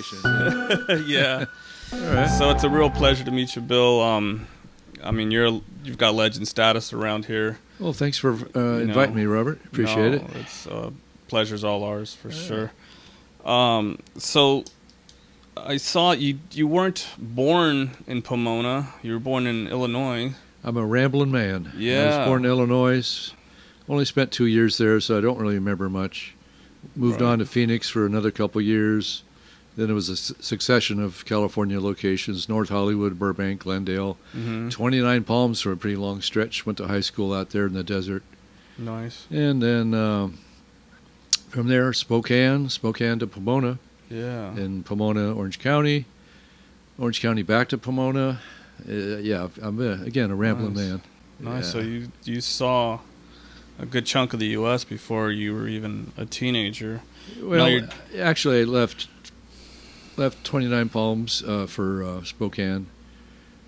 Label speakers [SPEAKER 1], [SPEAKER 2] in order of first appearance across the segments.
[SPEAKER 1] station.
[SPEAKER 2] Yeah.
[SPEAKER 1] All right.
[SPEAKER 2] So it's a real pleasure to meet you, Bill. I mean, you've got legend status around here.
[SPEAKER 1] Well, thanks for inviting me, Robert. Appreciate it.
[SPEAKER 2] It's pleasure's all ours for sure. So I saw you weren't born in Pomona. You were born in Illinois.
[SPEAKER 1] I'm a rambling man.
[SPEAKER 2] Yeah.
[SPEAKER 1] I was born in Illinois. Only spent 2 years there, so I don't really remember much. Moved on to Phoenix for another couple years. Then it was a succession of California locations: North Hollywood, Burbank, Glendale. 29 Palms for a pretty long stretch. Went to high school out there in the desert.
[SPEAKER 2] Nice.
[SPEAKER 1] And then from there, Spokane to Pomona.
[SPEAKER 2] Yeah.
[SPEAKER 1] In Pomona, Orange County back to Pomona. I'm again a rambling man.
[SPEAKER 2] Nice.
[SPEAKER 1] Yeah.
[SPEAKER 2] So you saw a good chunk of the U.S. before you were even a teenager.
[SPEAKER 1] Well, actually, I left 29 Palms for Spokane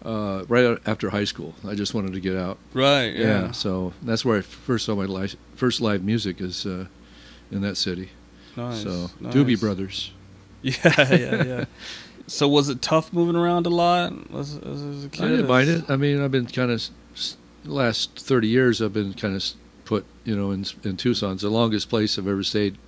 [SPEAKER 1] right after high school. I just wanted to get out.
[SPEAKER 2] Right. Yeah.
[SPEAKER 1] So that's where I first saw my first live music is in that city.
[SPEAKER 2] Nice.
[SPEAKER 1] So
[SPEAKER 2] nice.
[SPEAKER 1] Doobie Brothers.
[SPEAKER 2] Yeah. So was it tough moving around a lot as a kid?
[SPEAKER 1] I didn't mind it. I mean, I've been kind of the last 30 years. I've been kind of put, in Tucson. It's the longest place I've ever stayed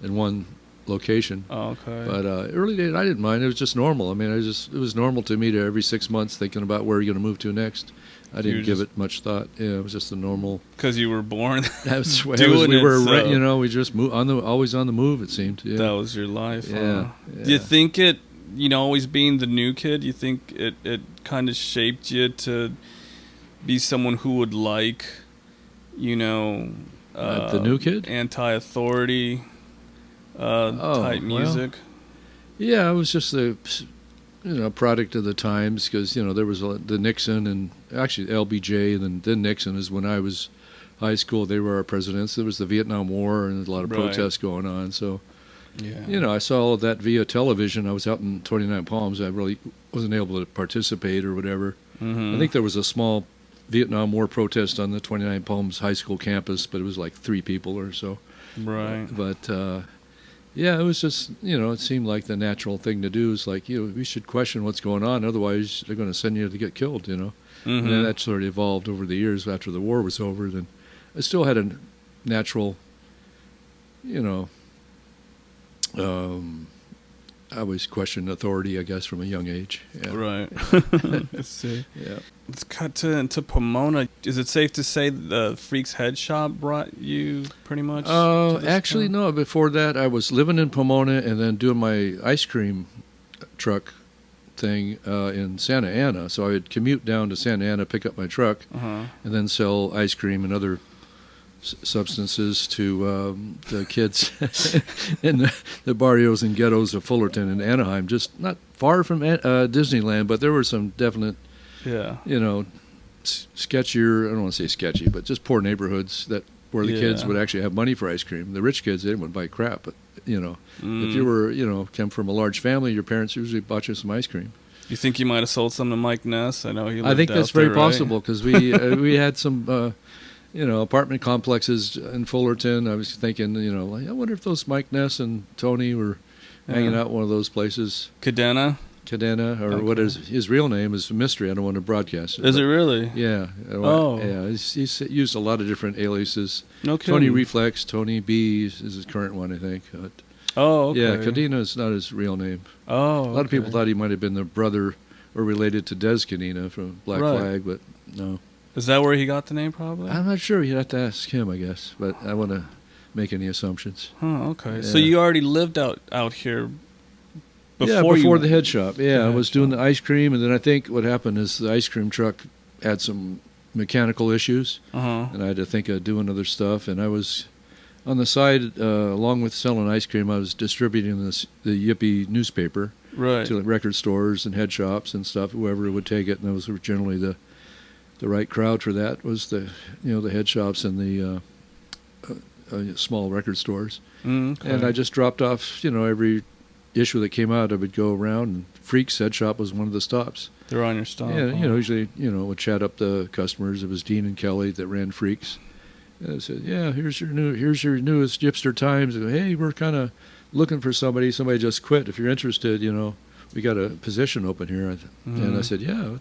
[SPEAKER 1] in one location.
[SPEAKER 2] Oh, okay.
[SPEAKER 1] But early days, I didn't mind. It was just normal. I mean, it was normal to me to every 6 months thinking about where you're going to move to next. I didn't give it much thought. Yeah, it was just a normal.
[SPEAKER 2] Because you were born.
[SPEAKER 1] That's
[SPEAKER 2] we
[SPEAKER 1] we just moved always on the move. It seemed. Yeah.
[SPEAKER 2] That was your life.
[SPEAKER 1] Yeah.
[SPEAKER 2] Do you think it? Always being the new kid, you think it kind of shaped you to be someone who would like,
[SPEAKER 1] the new kid,
[SPEAKER 2] anti-authority type music?
[SPEAKER 1] Yeah, it was just the product of the times, because there was the Nixon and actually LBJ and then Nixon is when I was high school. They were our presidents. There was the Vietnam War and a lot of protests going on. So I saw all of that via television. I was out in 29 Palms. I really wasn't able to participate or whatever. I think there was a small Vietnam War protest on the 29 Palms high school campus, but it was like 3 people or so.
[SPEAKER 2] Right.
[SPEAKER 1] But it was just, it seemed like the natural thing to do is like, we should question what's going on. Otherwise, they're going to send you to get killed, And then that sort of evolved over the years after the war was over. Then I still had a natural, I always questioned authority, I guess, from a young age. Yeah.
[SPEAKER 2] Right. Let's see.
[SPEAKER 1] Yeah.
[SPEAKER 2] Let's cut into Pomona. Is it safe to say the Freak's Head Shop brought you pretty much?
[SPEAKER 1] Actually, no. Before that, I was living in Pomona and then doing my ice cream truck thing in Santa Ana. So I would commute down to Santa Ana, pick up my truck, and then sell ice cream and other substances to the kids in the barrios and ghettos of Fullerton and Anaheim, just not far from Disneyland, but there were some definite, sketchier, I don't want to say sketchy, but just poor neighborhoods where the kids would actually have money for ice cream. The rich kids, they wouldn't buy crap, but, if you were, came from a large family, your parents usually bought you some ice cream.
[SPEAKER 2] You think you might have sold some to Mike Ness? I know he lived
[SPEAKER 1] I think
[SPEAKER 2] out
[SPEAKER 1] that's
[SPEAKER 2] there,
[SPEAKER 1] very possible, because we had some... apartment complexes in Fullerton. I was thinking, I wonder if those Mike Ness and Tony were hanging out one of those places.
[SPEAKER 2] Cadena,
[SPEAKER 1] or what is his real name is a mystery. I don't want to broadcast it.
[SPEAKER 2] Is it really?
[SPEAKER 1] Yeah.
[SPEAKER 2] Oh.
[SPEAKER 1] Yeah. He's used a lot of different aliases.
[SPEAKER 2] No kidding.
[SPEAKER 1] Tony Reflex, Tony B is his current one, I think. But,
[SPEAKER 2] okay.
[SPEAKER 1] Yeah, Cadena is not his real name.
[SPEAKER 2] Oh,
[SPEAKER 1] A lot of people thought he might have been the brother or related to Des Cadena from Black Flag, but no.
[SPEAKER 2] Is that where he got the name, probably?
[SPEAKER 1] I'm not sure. You'd have to ask him, I guess. But I want to make any assumptions.
[SPEAKER 2] Okay.
[SPEAKER 1] Yeah.
[SPEAKER 2] So you already lived out here
[SPEAKER 1] before the head shop. Yeah, I was doing
[SPEAKER 2] the
[SPEAKER 1] the ice cream, and then I think what happened is the ice cream truck had some mechanical issues, and I had to think of doing other stuff. And I was on the side, along with selling ice cream, I was distributing the Yippie newspaper to record stores and head shops and stuff, whoever would take it. And those were generally the right crowd for that was the head shops and the small record stores.
[SPEAKER 2] Okay.
[SPEAKER 1] And I just dropped off, every issue that came out, I would go around, and Freak's Head Shop was one of the stops.
[SPEAKER 2] They're on your stop.
[SPEAKER 1] Yeah, usually, would chat up the customers. It was Dean and Kelly that ran Freak's. And I said, here's your newest Gypster Times. And, hey, we're kind of looking for somebody. Somebody just quit. If you're interested, we got a position open here. And I said, yeah,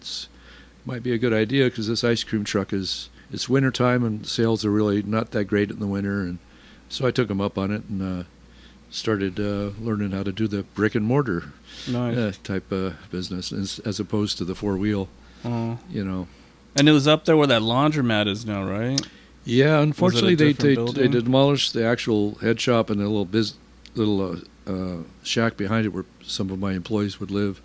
[SPEAKER 1] might be a good idea because this ice cream truck it's wintertime and sales are really not that great in the winter. And so I took them up on it and started learning how to do the brick and mortar type business as opposed to the four-wheel,
[SPEAKER 2] And it was up there where that laundromat is now, right?
[SPEAKER 1] Yeah, unfortunately they
[SPEAKER 2] building?
[SPEAKER 1] demolished the actual head shop and the little shack behind it where some of my employees would live.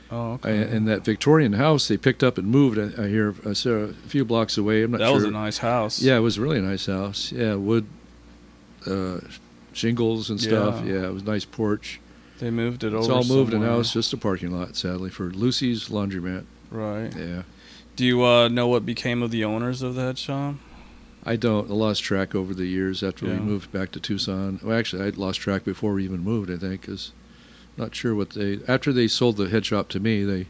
[SPEAKER 2] Oh, okay.
[SPEAKER 1] And that Victorian house they picked up and moved. I saw a few blocks away. I'm not sure.
[SPEAKER 2] That was a nice house.
[SPEAKER 1] Yeah, it was a really nice house. Yeah, wood shingles and stuff. Yeah, it was a nice porch.
[SPEAKER 2] They moved it over.
[SPEAKER 1] It's all moved, and
[SPEAKER 2] somewhere.
[SPEAKER 1] now it's just a parking lot, sadly, for Lucy's Laundromat.
[SPEAKER 2] Right.
[SPEAKER 1] Yeah.
[SPEAKER 2] Do you know what became of the owners of that shop?
[SPEAKER 1] I don't. I lost track over the years after we moved back to Tucson. Well, actually, I lost track before we even moved, I think, because not sure what after they sold the head shop to me, they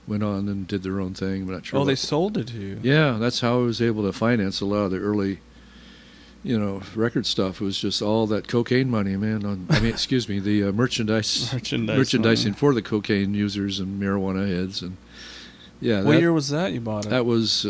[SPEAKER 1] went on and did their own thing. I'm not sure.
[SPEAKER 2] Oh, they sold it to you.
[SPEAKER 1] Yeah, that's how I was able to finance a lot of the early, record stuff. It was just all that cocaine money, man. Excuse me, the merchandising for the cocaine users and marijuana heads. And yeah.
[SPEAKER 2] What year was that you bought it?
[SPEAKER 1] That was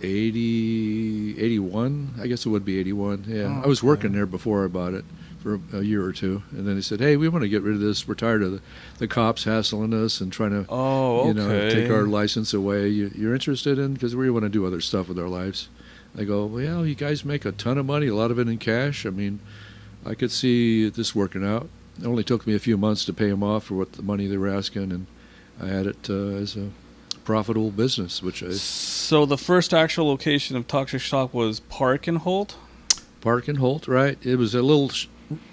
[SPEAKER 1] 81. I guess it would be 81. Yeah,
[SPEAKER 2] Oh,
[SPEAKER 1] I was
[SPEAKER 2] okay.
[SPEAKER 1] working there before I bought it for a year or two, and then they said, "Hey, we want to get rid of this. We're tired of the cops hassling us and trying to, take our license away. You're interested in because we want to do other stuff with our lives." I go, "Well, you guys make a ton of money, a lot of it in cash. I mean, I could see this working out. It only took me a few months to pay them off for what the money they were asking, and I had it as a profitable business,
[SPEAKER 2] So the first actual location of Toxic Shop was Park and Holt?
[SPEAKER 1] Park and Holt, right? It was a little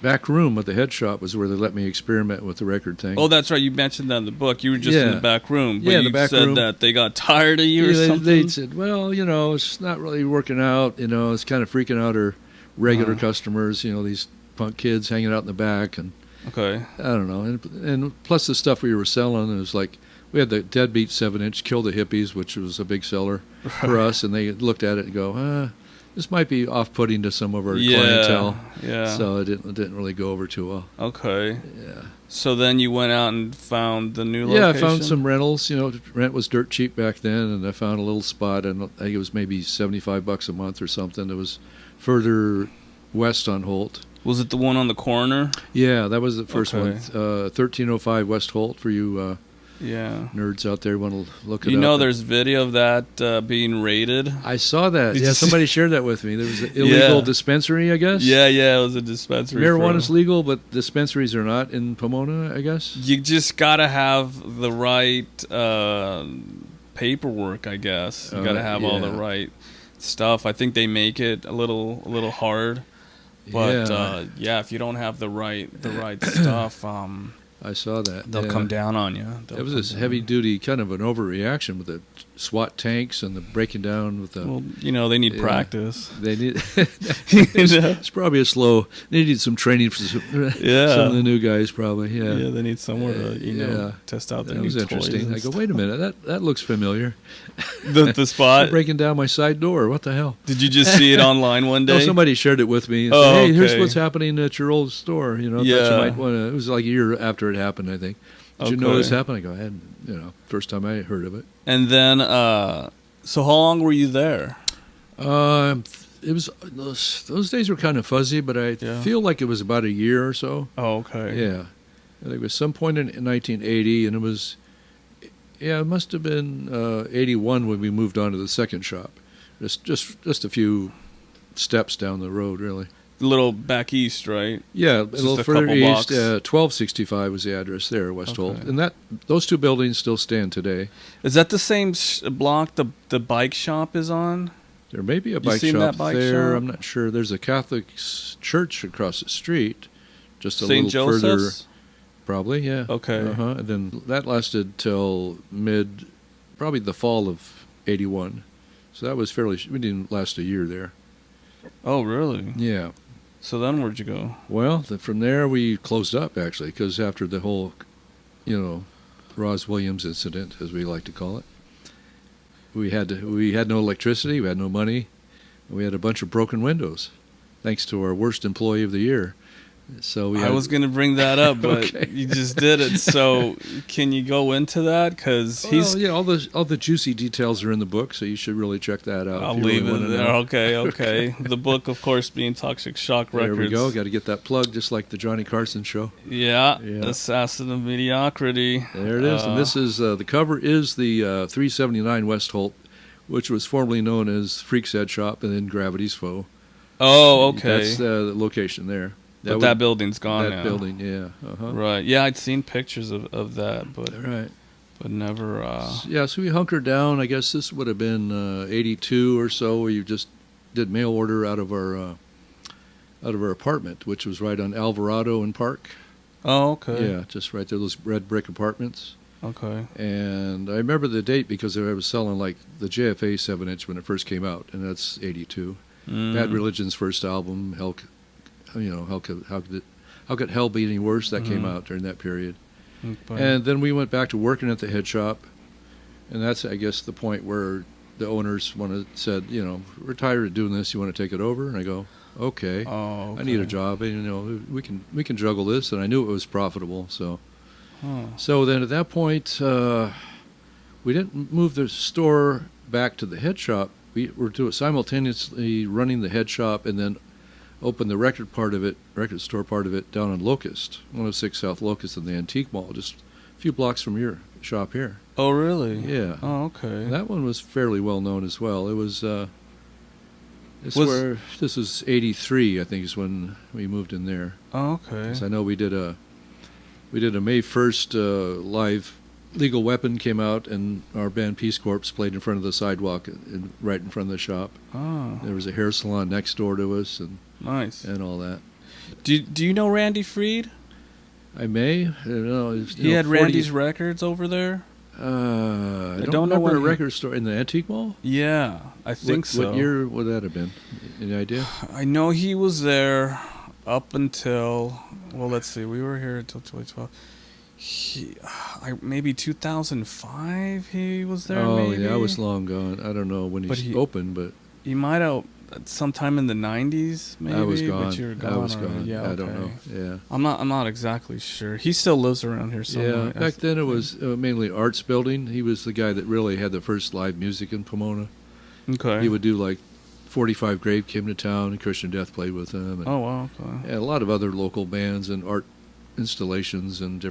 [SPEAKER 1] back room at the head shop was where they let me experiment with the record thing.
[SPEAKER 2] Oh, that's right. You mentioned that in the book. You were just in the back room. But
[SPEAKER 1] Yeah,
[SPEAKER 2] you
[SPEAKER 1] the back
[SPEAKER 2] said
[SPEAKER 1] room.
[SPEAKER 2] that they got tired of you or something?
[SPEAKER 1] They said, well, it's not really working out. It's kind of freaking out our regular customers, these punk kids hanging out in the back. And
[SPEAKER 2] Okay.
[SPEAKER 1] I don't know. And plus the stuff we were selling, it was like, we had the Deadbeat 7-inch, Kill the Hippies, which was a big seller for us. And they looked at it and go, this might be off-putting to some of our clientele.
[SPEAKER 2] Yeah.
[SPEAKER 1] So it didn't really go over too well.
[SPEAKER 2] Okay.
[SPEAKER 1] Yeah.
[SPEAKER 2] So then you went out and found the new location?
[SPEAKER 1] Yeah, I found some rentals. Rent was dirt cheap back then, and I found a little spot, and I think it was maybe $75 a month or something. It was further west on Holt.
[SPEAKER 2] Was it the one on the corner?
[SPEAKER 1] Yeah, that was the first one.
[SPEAKER 2] Okay.
[SPEAKER 1] 1305 West Holt for you
[SPEAKER 2] Yeah.
[SPEAKER 1] nerds out there who want to look it
[SPEAKER 2] You
[SPEAKER 1] up.
[SPEAKER 2] know there's video of that being raided?
[SPEAKER 1] I saw that.
[SPEAKER 2] Did
[SPEAKER 1] Yeah,
[SPEAKER 2] you see-
[SPEAKER 1] somebody shared that with me. There was an illegal
[SPEAKER 2] Yeah.
[SPEAKER 1] dispensary, I guess.
[SPEAKER 2] Yeah, it was a dispensary.
[SPEAKER 1] Marijuana's legal, but dispensaries are not in Pomona, I guess.
[SPEAKER 2] You just gotta have the right paperwork, I guess. You gotta have all the right stuff. I think they make it a little hard, but if you don't have the right stuff,
[SPEAKER 1] I saw that.
[SPEAKER 2] they'll come down on you.
[SPEAKER 1] It was this heavy-duty kind of an overreaction with the SWAT tanks and the breaking down with the...
[SPEAKER 2] Well, they need practice.
[SPEAKER 1] They need...
[SPEAKER 2] You know?
[SPEAKER 1] It's probably they needed some training for some of the new guys, probably. Yeah,
[SPEAKER 2] they need somewhere to test out their
[SPEAKER 1] that
[SPEAKER 2] new
[SPEAKER 1] was interesting.
[SPEAKER 2] toys
[SPEAKER 1] I go, wait a minute, that looks familiar.
[SPEAKER 2] the spot.
[SPEAKER 1] Breaking down my side door. What the hell?
[SPEAKER 2] Did you just see it online one day?
[SPEAKER 1] No, somebody shared it with me. And
[SPEAKER 2] Oh,
[SPEAKER 1] said, hey, here's
[SPEAKER 2] okay.
[SPEAKER 1] what's happening at your old store. Thought you might want to... It was like a year after it happened, I think. Did you know this happened? I go, I hadn't, first time I heard of it.
[SPEAKER 2] And then, so how long were you there?
[SPEAKER 1] It was those days were kind of fuzzy, but I feel like it was about a year or so.
[SPEAKER 2] Oh, okay.
[SPEAKER 1] Yeah, I think it was some point in 1980, and it was, it must have been 81 when we moved on to the second shop, just a few steps down the road, really.
[SPEAKER 2] A little back east, right?
[SPEAKER 1] Yeah, a
[SPEAKER 2] Just
[SPEAKER 1] little
[SPEAKER 2] a
[SPEAKER 1] further
[SPEAKER 2] couple
[SPEAKER 1] east.
[SPEAKER 2] blocks.
[SPEAKER 1] 1265 was the address there, West Holt, and those two buildings still stand today.
[SPEAKER 2] Is that the same block the bike shop is on?
[SPEAKER 1] There may be a bike
[SPEAKER 2] seen
[SPEAKER 1] shop
[SPEAKER 2] that bike
[SPEAKER 1] there.
[SPEAKER 2] shop?
[SPEAKER 1] I'm not sure. There's a Catholic church across the street, just a
[SPEAKER 2] St.
[SPEAKER 1] little further.
[SPEAKER 2] Joseph's?
[SPEAKER 1] Probably, yeah.
[SPEAKER 2] Okay.
[SPEAKER 1] And then that lasted till probably the fall of 81. So that was we didn't last a year there.
[SPEAKER 2] Oh, really?
[SPEAKER 1] Yeah.
[SPEAKER 2] So then where'd you go?
[SPEAKER 1] Well, from there we closed up, actually, because after the whole, Roz Williams incident, as we like to call it, we had no electricity, we had no money, and we had a bunch of broken windows, thanks to our worst employee of the year. So
[SPEAKER 2] I was going to bring that up, but
[SPEAKER 1] Okay.
[SPEAKER 2] you just did it. So can you go into that? Because he's...
[SPEAKER 1] Well, yeah, all the juicy details are in the book, so you should really check that out.
[SPEAKER 2] I'll
[SPEAKER 1] if you
[SPEAKER 2] leave
[SPEAKER 1] really
[SPEAKER 2] it
[SPEAKER 1] wanna
[SPEAKER 2] there.
[SPEAKER 1] know.
[SPEAKER 2] Okay. The book, of course, being Toxic Shock Records.
[SPEAKER 1] There we go. Got to get that plug, just like the Johnny Carson show.
[SPEAKER 2] Yeah,
[SPEAKER 1] Yeah.
[SPEAKER 2] Assassin of Mediocrity.
[SPEAKER 1] There it is. And this is the cover is the 379 West Holt, which was formerly known as Freak's Head Shop and then Gravity's Foe.
[SPEAKER 2] Oh, okay.
[SPEAKER 1] That's the location there.
[SPEAKER 2] That building's gone
[SPEAKER 1] that
[SPEAKER 2] now.
[SPEAKER 1] building, yeah. Uh-huh.
[SPEAKER 2] Right. Yeah, I'd seen pictures of that, but
[SPEAKER 1] Right.
[SPEAKER 2] never.
[SPEAKER 1] Yeah, so we hunkered down. I guess this would have been 82 or so, where you just did mail order out of our apartment, which was right on Alvarado and Park.
[SPEAKER 2] Oh, okay.
[SPEAKER 1] Yeah, just right there, those red brick apartments.
[SPEAKER 2] Okay.
[SPEAKER 1] And I remember the date because I was selling like the JFA 7-inch when it first came out, and that's 82. Bad Religion's first album, how could Hell be any worse? That came out during that period.
[SPEAKER 2] Okay.
[SPEAKER 1] And then we went back to working at the head shop, and that's, I guess, the point where the owners said, we're tired of doing this. You want to take it over? And I go, okay.
[SPEAKER 2] Oh, okay.
[SPEAKER 1] I need a job, and we can juggle this. And I knew it was profitable, so.
[SPEAKER 2] Huh.
[SPEAKER 1] So then at that point, we didn't move the store back to the head shop. We were simultaneously running the head shop and then opened the record store part of it down on Locust, 106 South Locust in the Antique Mall, just a few blocks from your shop here.
[SPEAKER 2] Oh, really?
[SPEAKER 1] Yeah.
[SPEAKER 2] Oh, okay.
[SPEAKER 1] That one was fairly well known as well. It was, this is 83, I think, is when we moved in there.
[SPEAKER 2] Oh, okay.
[SPEAKER 1] 'Cause I know we did a May 1st live Legal Weapon came out, and our band Peace Corps played in front of the sidewalk, right in front of the shop.
[SPEAKER 2] Oh,
[SPEAKER 1] There was a hair salon next door to us, and
[SPEAKER 2] nice.
[SPEAKER 1] all that.
[SPEAKER 2] Do you know Randy Freed?
[SPEAKER 1] I don't know.
[SPEAKER 2] He had Randy's Records over there.
[SPEAKER 1] I
[SPEAKER 2] don't know
[SPEAKER 1] remember a
[SPEAKER 2] when
[SPEAKER 1] record store in the Antique Mall.
[SPEAKER 2] Yeah, I think so.
[SPEAKER 1] What year would that have been? Any idea?
[SPEAKER 2] I know he was there up until, well, let's see, we were here until 2012. Maybe 2005 he was there.
[SPEAKER 1] Oh,
[SPEAKER 2] maybe.
[SPEAKER 1] yeah, I was long gone. I don't know when he opened, but
[SPEAKER 2] he might have sometime in the 90s. Maybe
[SPEAKER 1] I was gone.
[SPEAKER 2] But you were gone.
[SPEAKER 1] I was
[SPEAKER 2] already.
[SPEAKER 1] gone.
[SPEAKER 2] Yeah,
[SPEAKER 1] I don't know. Yeah.
[SPEAKER 2] I'm not exactly sure. He still lives around here somewhere.
[SPEAKER 1] Yeah, back then it was mainly Arts Building. He was the guy that really had the first live music in Pomona.
[SPEAKER 2] Okay.
[SPEAKER 1] He would do like 45 Grave came to town, and Christian Death played with him. And,
[SPEAKER 2] Oh, wow. Okay.
[SPEAKER 1] and a lot of other local bands and art installations and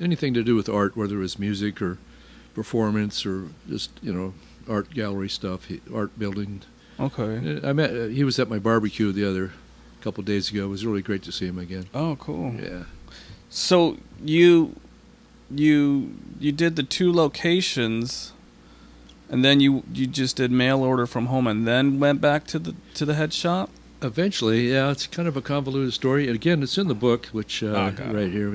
[SPEAKER 1] anything to do with art, whether it was music or performance or just, art gallery stuff, art building.
[SPEAKER 2] Okay.
[SPEAKER 1] He was at my barbecue a couple of days ago. It was really great to see him again.
[SPEAKER 2] Oh, cool.
[SPEAKER 1] Yeah.
[SPEAKER 2] So you did the 2 locations, and then you just did mail order from home, and then went back to the head shop.
[SPEAKER 1] Eventually, yeah, it's kind of a convoluted story. And again, it's in the book, which right here.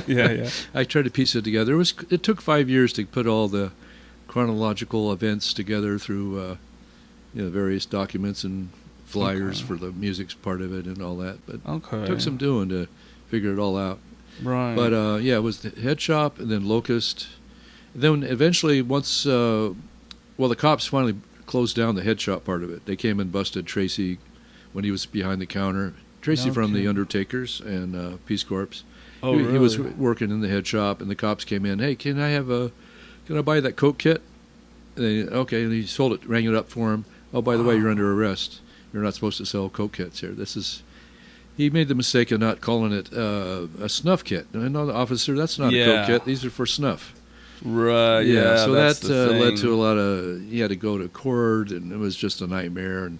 [SPEAKER 2] Yeah.
[SPEAKER 1] I tried to piece it together. It took 5 years to put all the chronological events together through various documents and flyers for the music part of it and all that. But it took some doing to figure it all out.
[SPEAKER 2] Right.
[SPEAKER 1] But it was the head shop and then Locust. And then eventually, once the cops finally closed down the head shop part of it. They came and busted Tracy when he was behind the counter. Tracy from the Undertakers and Peace Corps.
[SPEAKER 2] Oh,
[SPEAKER 1] he
[SPEAKER 2] really?
[SPEAKER 1] was working in the head shop, and the cops came in. Hey, can I buy that Coke kit? And and he sold it, rang it up for him. Oh, by the way, you're under arrest. You're not supposed to sell Coke kits here. He made the mistake of not calling it a snuff kit. No, officer, that's not a Coke kit. These are for snuff.
[SPEAKER 2] Right. Yeah.
[SPEAKER 1] So
[SPEAKER 2] that's
[SPEAKER 1] that led to a lot of. He had to go to court, and it was just a nightmare. And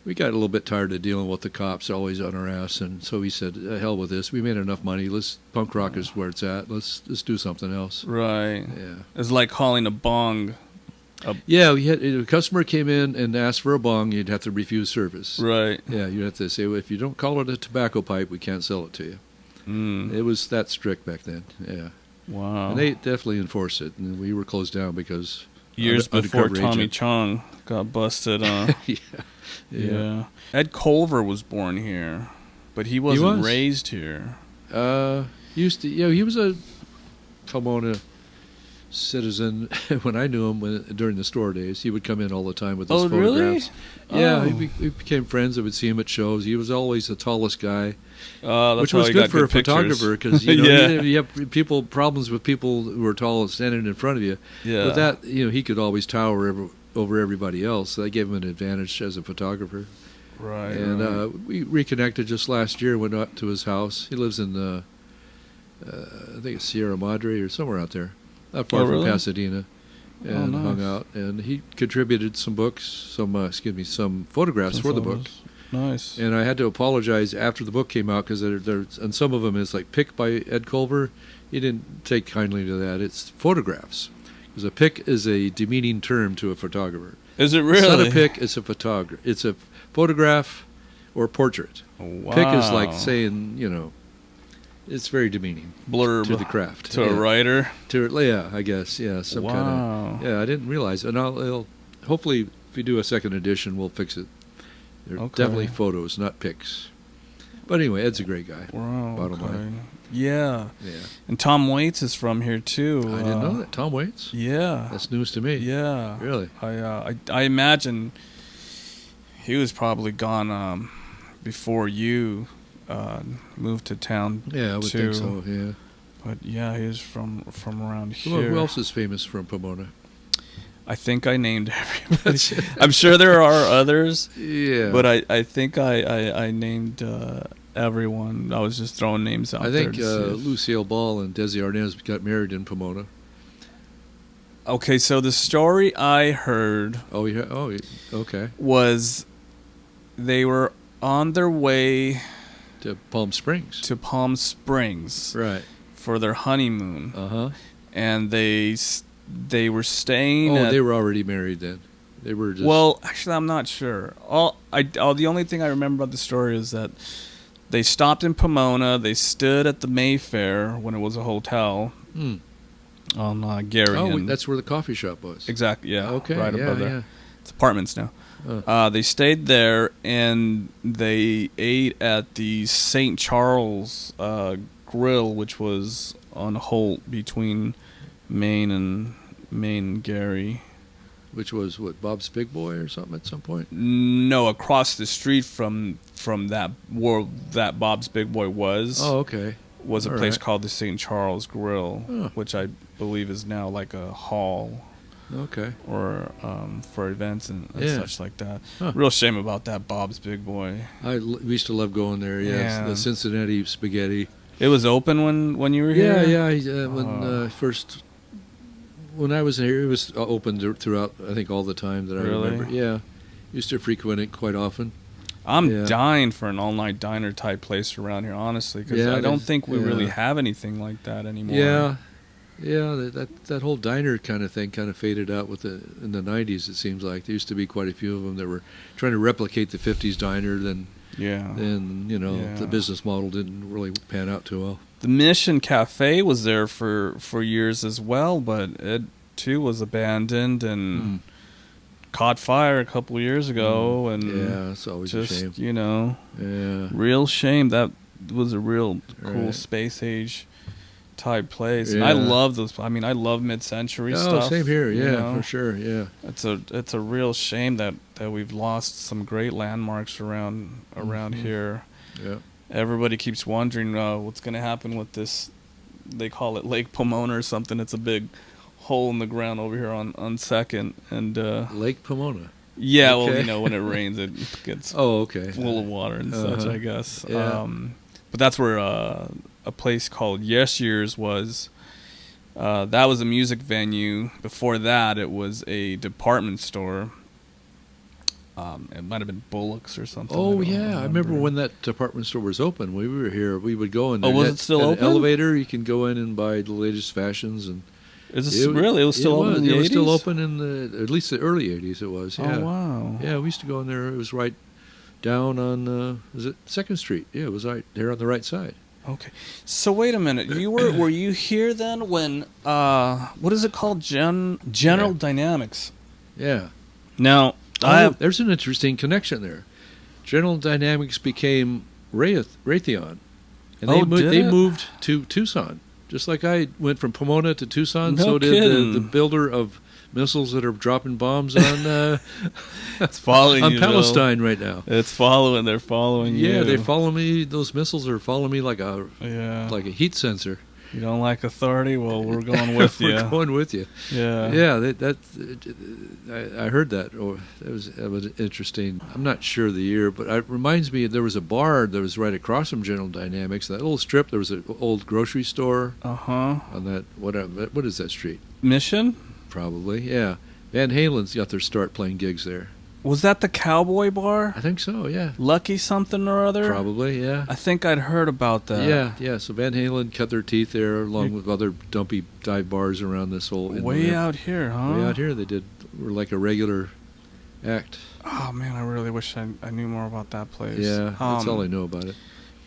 [SPEAKER 1] we got a little bit tired of dealing with the cops always on our ass, and so he said, "Hell with this. We made enough money. Punk rock is where it's at. Let's do something else."
[SPEAKER 2] Right.
[SPEAKER 1] Yeah.
[SPEAKER 2] It's like calling a bong.
[SPEAKER 1] A customer came in and asked for a bong, you'd have to refuse service.
[SPEAKER 2] Right.
[SPEAKER 1] Yeah, you'd have to say, well, if you don't call it a tobacco pipe, we can't sell it to you. It was that strict back then. Yeah.
[SPEAKER 2] Wow.
[SPEAKER 1] And they definitely enforced it, and we were closed down because
[SPEAKER 2] years before
[SPEAKER 1] undercover
[SPEAKER 2] Tommy
[SPEAKER 1] agent.
[SPEAKER 2] Chong got busted.
[SPEAKER 1] Yeah.
[SPEAKER 2] Ed Culver was born here, but he wasn't raised here.
[SPEAKER 1] He was a Pomona citizen when I knew him during the store days. He would come in all the time with his
[SPEAKER 2] Oh, really?
[SPEAKER 1] photographs. Yeah,
[SPEAKER 2] Oh.
[SPEAKER 1] we became friends. I would see him at shows. He was always the tallest guy,
[SPEAKER 2] That's
[SPEAKER 1] which
[SPEAKER 2] how
[SPEAKER 1] was
[SPEAKER 2] he
[SPEAKER 1] good
[SPEAKER 2] got
[SPEAKER 1] for a
[SPEAKER 2] pictures.
[SPEAKER 1] photographer because you know
[SPEAKER 2] Yeah.
[SPEAKER 1] you have problems with people who are tall standing in front of you.
[SPEAKER 2] Yeah.
[SPEAKER 1] But that he could always tower over everybody else. So that gave him an advantage as a photographer.
[SPEAKER 2] Right.
[SPEAKER 1] And
[SPEAKER 2] right.
[SPEAKER 1] we reconnected just last year. Went up to his house. He lives in I think it's Sierra Madre or somewhere out there, not far
[SPEAKER 2] Oh,
[SPEAKER 1] from
[SPEAKER 2] really?
[SPEAKER 1] Pasadena, and
[SPEAKER 2] nice.
[SPEAKER 1] hung out. And he contributed some books, some photographs for the book.
[SPEAKER 2] Nice.
[SPEAKER 1] And I had to apologize after the book came out because and some of them is like pick by Ed Culver. He didn't take kindly to that. It's photographs, because a pick is a demeaning term to a photographer.
[SPEAKER 2] Is it really?
[SPEAKER 1] It's not a pick. It's a photograph. It's a photograph or portrait.
[SPEAKER 2] Wow.
[SPEAKER 1] Pick is like saying, it's very demeaning
[SPEAKER 2] blurb
[SPEAKER 1] to the craft.
[SPEAKER 2] to a writer.
[SPEAKER 1] I guess, some kind
[SPEAKER 2] Wow.
[SPEAKER 1] of. Yeah, I didn't realize, and I'll hopefully if we do a second edition, we'll fix it. They're
[SPEAKER 2] Okay.
[SPEAKER 1] definitely photos, not pics. But anyway, Ed's a great guy.
[SPEAKER 2] Wow.
[SPEAKER 1] Bottom
[SPEAKER 2] okay.
[SPEAKER 1] line.
[SPEAKER 2] Yeah.
[SPEAKER 1] Yeah,
[SPEAKER 2] And Tom Waits is from here too.
[SPEAKER 1] I didn't know that. Tom Waits.
[SPEAKER 2] Yeah.
[SPEAKER 1] That's news to me.
[SPEAKER 2] Yeah.
[SPEAKER 1] Really.
[SPEAKER 2] I imagine he was probably gone before you moved to town.
[SPEAKER 1] Yeah, I would
[SPEAKER 2] too.
[SPEAKER 1] think so. Yeah.
[SPEAKER 2] But yeah, he was from around
[SPEAKER 1] Who
[SPEAKER 2] here.
[SPEAKER 1] else is famous from Pomona?
[SPEAKER 2] I think I named everybody. I'm sure there are others,
[SPEAKER 1] Yeah.
[SPEAKER 2] but I think I named everyone. I was just throwing names out
[SPEAKER 1] I
[SPEAKER 2] there.
[SPEAKER 1] think
[SPEAKER 2] to see if-
[SPEAKER 1] Lucille Ball and Desi Arnaz got married in Pomona.
[SPEAKER 2] Okay, so the story I heard
[SPEAKER 1] Oh, yeah. Oh, okay.
[SPEAKER 2] was they were on their way
[SPEAKER 1] To Palm Springs.
[SPEAKER 2] to Palm Springs
[SPEAKER 1] Right.
[SPEAKER 2] for their honeymoon,
[SPEAKER 1] Uh-huh.
[SPEAKER 2] and they were staying.
[SPEAKER 1] Oh,
[SPEAKER 2] at,
[SPEAKER 1] they were already married then. They were just.
[SPEAKER 2] Well, actually, I'm not sure. The only thing I remember about the story is that they stopped in Pomona. They stood at the Mayfair when it was a hotel
[SPEAKER 1] Hmm.
[SPEAKER 2] on Gary.
[SPEAKER 1] Oh,
[SPEAKER 2] and-
[SPEAKER 1] that's where the coffee shop was.
[SPEAKER 2] exactly. Yeah.
[SPEAKER 1] Okay.
[SPEAKER 2] Right
[SPEAKER 1] yeah,
[SPEAKER 2] above there.
[SPEAKER 1] yeah.
[SPEAKER 2] It's apartments now. They stayed there and they ate at the St. Charles Grill, which was on Holt between Maine and Gary.
[SPEAKER 1] Which was what, Bob's Big Boy or something at some point?
[SPEAKER 2] No, across the street from that where that Bob's Big Boy was
[SPEAKER 1] Oh, okay.
[SPEAKER 2] was a
[SPEAKER 1] all
[SPEAKER 2] place
[SPEAKER 1] right.
[SPEAKER 2] called the St. Charles Grill,
[SPEAKER 1] Oh.
[SPEAKER 2] which I believe is now like a hall
[SPEAKER 1] Okay.
[SPEAKER 2] or for events and
[SPEAKER 1] Yeah.
[SPEAKER 2] such like that.
[SPEAKER 1] Huh.
[SPEAKER 2] Real shame about that Bob's Big Boy.
[SPEAKER 1] We used to love going there. Yes,
[SPEAKER 2] Yeah.
[SPEAKER 1] the Cincinnati spaghetti.
[SPEAKER 2] It was open when you were here?
[SPEAKER 1] Yeah. When
[SPEAKER 2] Oh.
[SPEAKER 1] when I was here, it was open throughout. I think all the time that I
[SPEAKER 2] Really?
[SPEAKER 1] remember. Yeah, used to frequent it quite often.
[SPEAKER 2] I'm
[SPEAKER 1] Yeah.
[SPEAKER 2] dying for an all-night diner type place around here, honestly, because
[SPEAKER 1] Yeah,
[SPEAKER 2] I don't
[SPEAKER 1] there's-
[SPEAKER 2] think we really
[SPEAKER 1] yeah.
[SPEAKER 2] have anything like that anymore.
[SPEAKER 1] Yeah. That whole diner kind of thing kind of faded out in the 90s. It seems like there used to be quite a few of them that were trying to replicate the 50s diner. Then
[SPEAKER 2] Yeah.
[SPEAKER 1] the
[SPEAKER 2] Yeah.
[SPEAKER 1] business model didn't really pan out too well.
[SPEAKER 2] The Mission Cafe was there for years as well, but it too was abandoned and caught fire a couple of years ago. And
[SPEAKER 1] Yeah, it's always
[SPEAKER 2] just
[SPEAKER 1] a shame. Yeah.
[SPEAKER 2] real shame. That was a real cool
[SPEAKER 1] Right.
[SPEAKER 2] space age type place. And I
[SPEAKER 1] Yeah.
[SPEAKER 2] love those. I mean, I love mid-century
[SPEAKER 1] Oh,
[SPEAKER 2] stuff.
[SPEAKER 1] same here.
[SPEAKER 2] you
[SPEAKER 1] Yeah,
[SPEAKER 2] know?
[SPEAKER 1] for sure. Yeah.
[SPEAKER 2] It's a real shame that we've lost some great landmarks around
[SPEAKER 1] Mhm.
[SPEAKER 2] here.
[SPEAKER 1] Yeah.
[SPEAKER 2] Everybody keeps wondering what's going to happen with this. They call it Lake Pomona or something. It's a big hole in the ground over here on Second. And
[SPEAKER 1] Lake Pomona.
[SPEAKER 2] yeah, well,
[SPEAKER 1] Okay.
[SPEAKER 2] when it rains, it gets
[SPEAKER 1] Oh, okay.
[SPEAKER 2] full of water and such,
[SPEAKER 1] Uh-huh.
[SPEAKER 2] I guess.
[SPEAKER 1] Yeah.
[SPEAKER 2] But that's where a place called Yes Years was. That was a music venue. Before that, it was a department store. It might have been Bullock's or something.
[SPEAKER 1] Oh
[SPEAKER 2] don't
[SPEAKER 1] yeah, I remember when that department store was open. When we were here, we would go in.
[SPEAKER 2] Oh,
[SPEAKER 1] there.
[SPEAKER 2] was
[SPEAKER 1] That-
[SPEAKER 2] it still
[SPEAKER 1] had
[SPEAKER 2] open?
[SPEAKER 1] An elevator. You can go in and buy the latest fashions, and
[SPEAKER 2] Is this really? It was still open in the 80s?
[SPEAKER 1] It was still open in at least the early '80s. It was. Yeah.
[SPEAKER 2] Oh, wow.
[SPEAKER 1] Yeah, we used to go in there. It was right down on was it 2nd Street? Yeah, it was right there on the right side.
[SPEAKER 2] Okay. So wait a minute. Were you here then when what is it called? General
[SPEAKER 1] Yeah.
[SPEAKER 2] Dynamics.
[SPEAKER 1] Yeah.
[SPEAKER 2] Now,
[SPEAKER 1] There's an interesting connection there. General Dynamics became Raytheon, and
[SPEAKER 2] Oh, did
[SPEAKER 1] they
[SPEAKER 2] it?
[SPEAKER 1] moved to Tucson. Just like I went from Pomona to Tucson,
[SPEAKER 2] No
[SPEAKER 1] so did
[SPEAKER 2] kidding.
[SPEAKER 1] the builder of missiles that are dropping bombs on
[SPEAKER 2] It's following
[SPEAKER 1] on
[SPEAKER 2] you, Bill.
[SPEAKER 1] Palestine right now.
[SPEAKER 2] It's following. They're following you.
[SPEAKER 1] Yeah, they follow me. Those missiles are following me like a heat sensor.
[SPEAKER 2] You don't like authority? Well, we're going with you.
[SPEAKER 1] We're going with you.
[SPEAKER 2] Yeah.
[SPEAKER 1] Yeah, I heard that. Oh, that was interesting. I'm not sure the year, but it reminds me there was a bar that was right across from General Dynamics. That little strip. There was an old grocery store. On that what is that street?
[SPEAKER 2] Mission?
[SPEAKER 1] Probably. Yeah. Van Halen's got their start playing gigs there.
[SPEAKER 2] Was that the Cowboy Bar?
[SPEAKER 1] I think so. Yeah.
[SPEAKER 2] Lucky something or other?
[SPEAKER 1] Probably. Yeah.
[SPEAKER 2] I think I'd heard about that.
[SPEAKER 1] Yeah. So Van Halen cut their teeth there, along with other dumpy dive bars around this whole.
[SPEAKER 2] Way out here, huh?
[SPEAKER 1] Way out here, were like a regular act.
[SPEAKER 2] Oh man, I really wish I knew more about that place.
[SPEAKER 1] Yeah, that's all I know about it.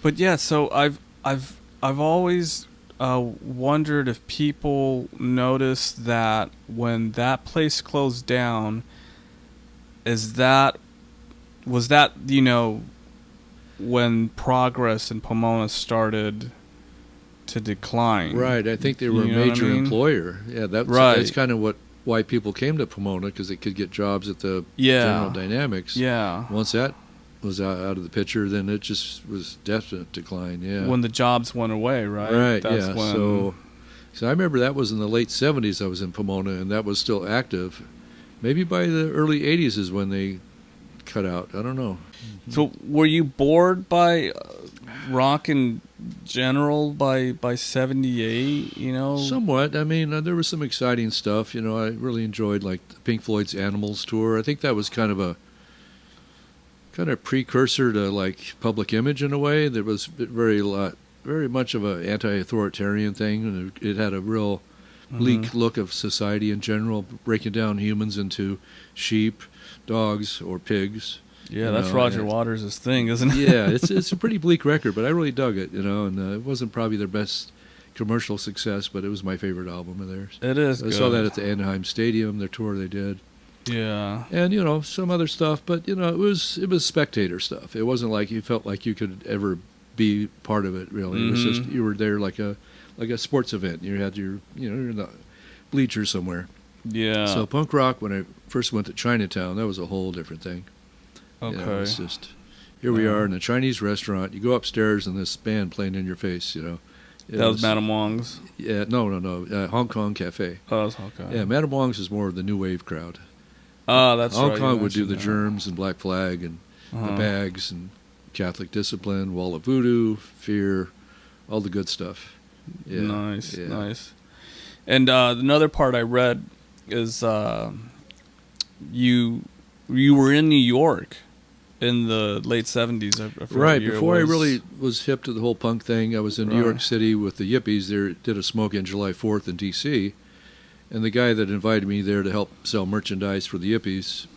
[SPEAKER 2] But yeah, so I've always wondered if people noticed that when that place closed down. Was that when Progress in Pomona started to decline?
[SPEAKER 1] Right, I think they were a major employer. Yeah, that's kind of why people came to Pomona, because they could get jobs at the General Dynamics.
[SPEAKER 2] Yeah.
[SPEAKER 1] Once that was out of the picture, then it just was definite decline. Yeah.
[SPEAKER 2] When the jobs went away, right?
[SPEAKER 1] Right.
[SPEAKER 2] That's when...
[SPEAKER 1] So I remember that was in the late '70s. I was in Pomona, and that was still active. Maybe by the early '80s is when they cut out. I don't know.
[SPEAKER 2] So were you bored by rock in general by '78?
[SPEAKER 1] Somewhat. I mean, there was some exciting stuff. I really enjoyed like Pink Floyd's Animals tour. I think that was kind of a precursor to like Public Image in a way. That was very much of an anti-authoritarian thing, and it had a real bleak look of society in general, breaking down humans into sheep, dogs, or pigs.
[SPEAKER 2] Yeah, that's Roger Waters' thing, isn't it?
[SPEAKER 1] Yeah, it's a pretty bleak record, but I really dug it, and it wasn't probably their best commercial success, but it was my favorite album of theirs.
[SPEAKER 2] It is
[SPEAKER 1] I saw that at the Anaheim Stadium, their tour they did.
[SPEAKER 2] Yeah.
[SPEAKER 1] And, some other stuff, but, it was spectator stuff. It wasn't like you felt like you could ever be part of it, really. It was just, you were there like a sports event. You had you're in the bleachers somewhere.
[SPEAKER 2] Yeah.
[SPEAKER 1] So punk rock, when I first went to Chinatown, that was a whole different thing.
[SPEAKER 2] Okay.
[SPEAKER 1] It's just, here we are in a Chinese restaurant. You go upstairs and this band playing in your face, That
[SPEAKER 2] was Madame Wong's?
[SPEAKER 1] Yeah, no. Hong Kong Cafe.
[SPEAKER 2] Oh, that's Hong Kong.
[SPEAKER 1] Yeah, Madame Wong's is more of the new wave crowd.
[SPEAKER 2] Oh, that's
[SPEAKER 1] Hong
[SPEAKER 2] right.
[SPEAKER 1] Kong would do the Germs and Black Flag and the Bags and Catholic Discipline, Wall of Voodoo, Fear, all the good stuff. Yeah.
[SPEAKER 2] Nice. And another part I read is you were in New York in the late '70s.
[SPEAKER 1] Right, before I really was hip to the whole punk thing, I was in New York City with the Yippies. They did a smoke in July 4th in D.C., and the guy that invited me there to help sell merchandise for the Yippies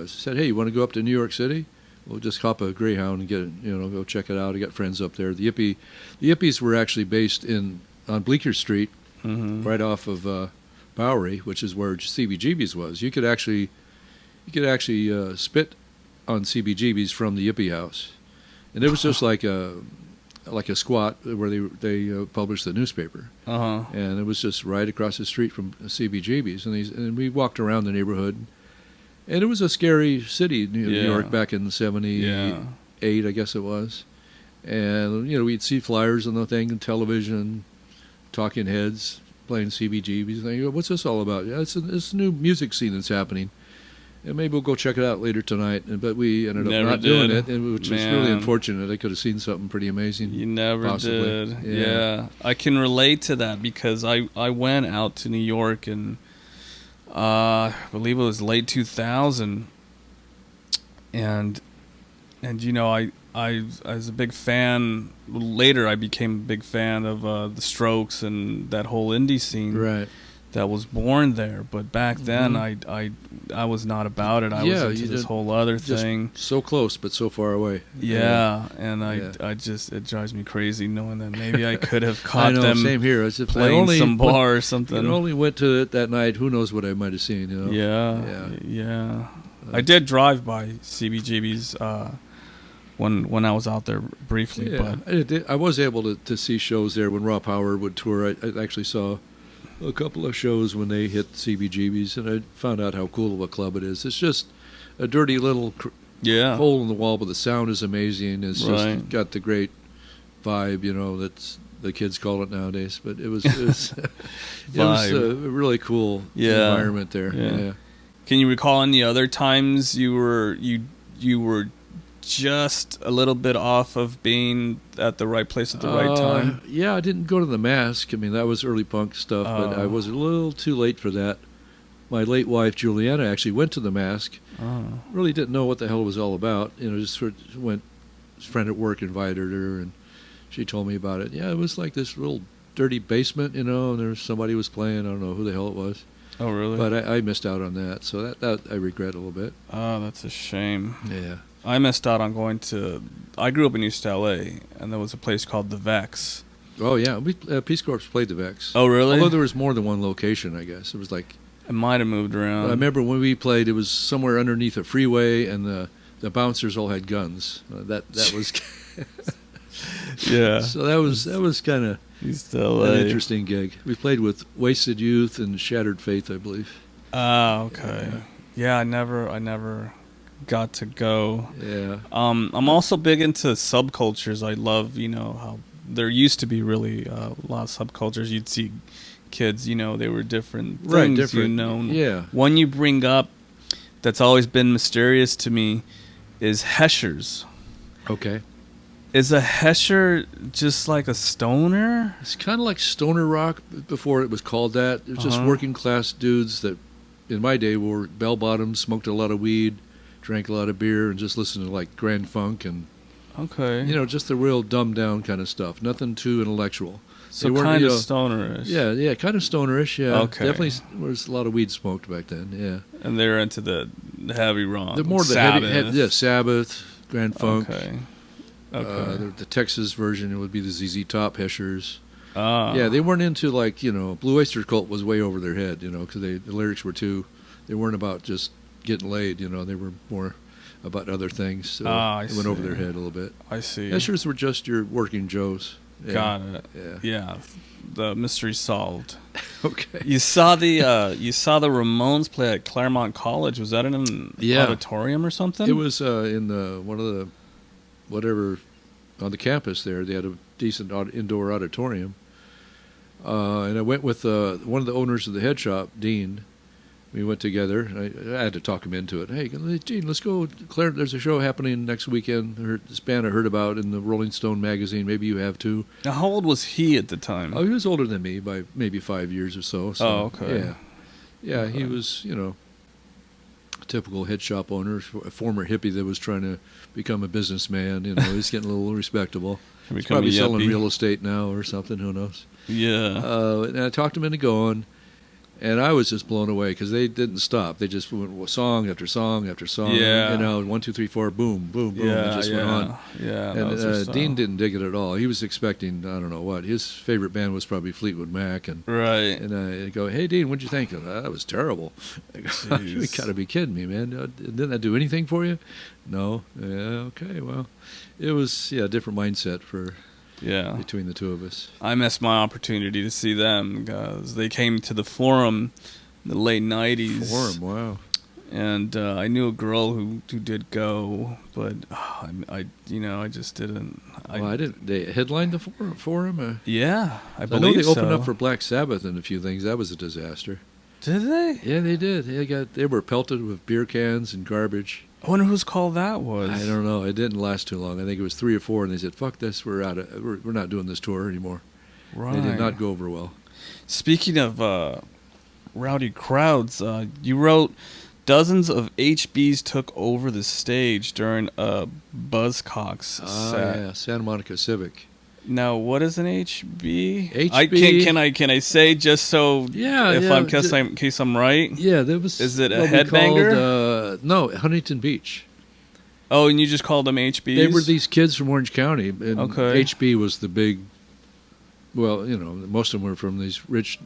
[SPEAKER 1] said, "Hey, you want to go up to New York City? We'll just hop a Greyhound and go check it out. I got friends up there." The Yippies were actually based on Bleecker Street, right off of Bowery, which is where CBGB's was. You could actually spit on CBGB's from the Yippie House, and it was just like a squat where they published the newspaper, and it was just right across the street from CBGB's, and we walked around the neighborhood. And it was a scary city, New York, back in '78, I guess it was. And, we'd see flyers on the thing and television, talking heads, playing CBGBs. And I go, what's this all about? Yeah, it's a new music scene that's happening. And maybe we'll go check it out later tonight. But we ended up not doing it, which was really unfortunate. I could have seen something pretty amazing.
[SPEAKER 2] You never
[SPEAKER 1] possibly.
[SPEAKER 2] did. Yeah. I can relate to that because I went out to New York and... I believe it was late 2000, and I was a big fan. Later, I became a big fan of the Strokes and that whole indie scene that was born there. But back then, I was not about it. I was into this whole other thing.
[SPEAKER 1] So close, but so far away.
[SPEAKER 2] Yeah, and I just, it drives me crazy knowing that maybe I could have caught them
[SPEAKER 1] same here. As if
[SPEAKER 2] playing some bar or something.
[SPEAKER 1] I only went to it that night. Who knows what I might have seen,
[SPEAKER 2] Yeah. I did drive by CBGB's when I was out there briefly.
[SPEAKER 1] Yeah, I was able to see shows there when Rob Howard would tour. I actually saw a couple of shows when they hit CBGB's, and I found out how cool of a club it is. It's just a dirty little hole in the wall, but the sound is amazing. It's just got the great vibe, that's the kids call it nowadays. But it was it was a really cool environment there. Yeah.
[SPEAKER 2] Can you recall any other times you were just a little bit off of being at the right place at the right time?
[SPEAKER 1] Yeah, I didn't go to the Mask. I mean, that was early punk stuff, but I was a little too late for that. My late wife, Juliana, actually went to the Mask. Really didn't know what the hell it was all about. Just sort of went, a friend at work invited her, and she told me about it. Yeah, it was like this little dirty basement, and there was somebody was playing. I don't know who the hell it was.
[SPEAKER 2] Oh, really?
[SPEAKER 1] But I missed out on that, so that I regret a little bit.
[SPEAKER 2] Oh, that's a shame.
[SPEAKER 1] Yeah.
[SPEAKER 2] I missed out on going to... I grew up in East L.A., and there was a place called The Vex.
[SPEAKER 1] Oh, yeah. Peace Corps played The Vex.
[SPEAKER 2] Oh, really?
[SPEAKER 1] Although there was more than one location, I guess. It was like...
[SPEAKER 2] It might have moved around.
[SPEAKER 1] I remember when we played, it was somewhere underneath a freeway, and the bouncers all had guns. That was...
[SPEAKER 2] Yeah.
[SPEAKER 1] So that was kind of an interesting gig. We played with Wasted Youth and Shattered Faith, I believe.
[SPEAKER 2] Okay. Yeah, I never got to go.
[SPEAKER 1] Yeah.
[SPEAKER 2] I'm also big into subcultures. I love, how there used to be really a lot of subcultures. You'd see kids, they were different things,
[SPEAKER 1] right, different.
[SPEAKER 2] Yeah. One you bring up that's always been mysterious to me is Heshers.
[SPEAKER 1] Okay.
[SPEAKER 2] Is a Hesher just like a stoner?
[SPEAKER 1] It's kind of like stoner rock before it was called that. It was just working class dudes that, in my day, wore bell bottoms, smoked a lot of weed, drank a lot of beer, and just listened to like Grand Funk and just the real dumbed down kind of stuff. Nothing too intellectual.
[SPEAKER 2] So kind of stonerish.
[SPEAKER 1] Yeah, kind of stonerish. Yeah,
[SPEAKER 2] okay.
[SPEAKER 1] Definitely, there was a lot of weed smoked back then. Yeah,
[SPEAKER 2] and they're into the heavy rock.
[SPEAKER 1] The more
[SPEAKER 2] Sabbath.
[SPEAKER 1] the Sabbath, Grand Funk.
[SPEAKER 2] Okay.
[SPEAKER 1] The Texas version would be the ZZ Top Heshers. Yeah, they weren't into like Blue Oyster Cult was way over their head, because the lyrics were they weren't about just getting laid, they were more about other things. So it went over their head a little bit.
[SPEAKER 2] I see.
[SPEAKER 1] Heshers were just your working Joes. Yeah.
[SPEAKER 2] Got it. Yeah. The mystery solved.
[SPEAKER 1] Okay.
[SPEAKER 2] You saw the Ramones play at Claremont College. Was that in an auditorium or something?
[SPEAKER 1] It was in one of the whatever on the campus there. They had a decent indoor auditorium, and I went with one of the owners of the head shop, Dean. We went together, and I had to talk him into it. Hey, Dean, let's go. Claire, there's a show happening next weekend. This band I heard about in the Rolling Stone magazine. Maybe you have too.
[SPEAKER 2] Now, how old was he at the time?
[SPEAKER 1] Oh, he was older than me by maybe 5 years or so.
[SPEAKER 2] Okay.
[SPEAKER 1] Yeah, he was, a typical head shop owner, a former hippie that was trying to become a businessman. He's getting a little respectable. He's probably selling real estate now or something. Who knows?
[SPEAKER 2] Yeah.
[SPEAKER 1] And I talked him into going. And I was just blown away because they didn't stop. They just went song after song after song.
[SPEAKER 2] Yeah.
[SPEAKER 1] 1, 2, 3, 4, boom, boom, boom.
[SPEAKER 2] Yeah,
[SPEAKER 1] it just went on.
[SPEAKER 2] Yeah.
[SPEAKER 1] And Dean didn't dig it at all. He was expecting, I don't know what. His favorite band was probably Fleetwood Mac.
[SPEAKER 2] Right.
[SPEAKER 1] And I go, hey, Dean, what'd you think? That was terrible. I go, you got to be kidding me, man. Didn't that do anything for you? No. Yeah, okay, well. It was, a different mindset between the two of us.
[SPEAKER 2] I missed my opportunity to see them because they came to the Forum in the late 90s.
[SPEAKER 1] Forum, wow.
[SPEAKER 2] And I knew a girl who did go, but I just didn't.
[SPEAKER 1] I didn't. They headlined the Forum?
[SPEAKER 2] Yeah, I believe
[SPEAKER 1] I know they opened up for Black Sabbath and a few things. That was a disaster.
[SPEAKER 2] Did they?
[SPEAKER 1] Yeah, they did. They were pelted with beer cans and garbage.
[SPEAKER 2] I wonder whose call that was.
[SPEAKER 1] I don't know. It didn't last too long. I think it was 3 or 4, and they said, "Fuck this. We're not doing this tour anymore."
[SPEAKER 2] Right.
[SPEAKER 1] They did not go over well.
[SPEAKER 2] Speaking of rowdy crowds, you wrote dozens of HBs took over the stage during a Buzzcocks set.
[SPEAKER 1] Yeah, Santa Monica Civic.
[SPEAKER 2] Now, what is an HB?
[SPEAKER 1] HB.
[SPEAKER 2] Can I say just so?
[SPEAKER 1] Yeah.
[SPEAKER 2] In case I'm right.
[SPEAKER 1] Yeah, there was.
[SPEAKER 2] Is it a headbanger?
[SPEAKER 1] No, Huntington Beach.
[SPEAKER 2] Oh, and you just called them HBs?
[SPEAKER 1] They were these kids from Orange County, and
[SPEAKER 2] okay.
[SPEAKER 1] HB was the big. Well, most of them were from these rich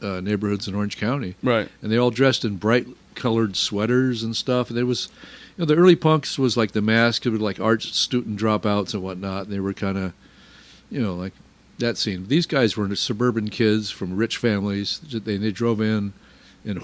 [SPEAKER 1] neighborhoods in Orange County,
[SPEAKER 2] Right.
[SPEAKER 1] and they all dressed in bright colored sweaters and stuff. And there was, the early punks was like the Mask, it was like art student dropouts and whatnot. And they were kind of, like that scene. These guys were suburban kids from rich families. They drove in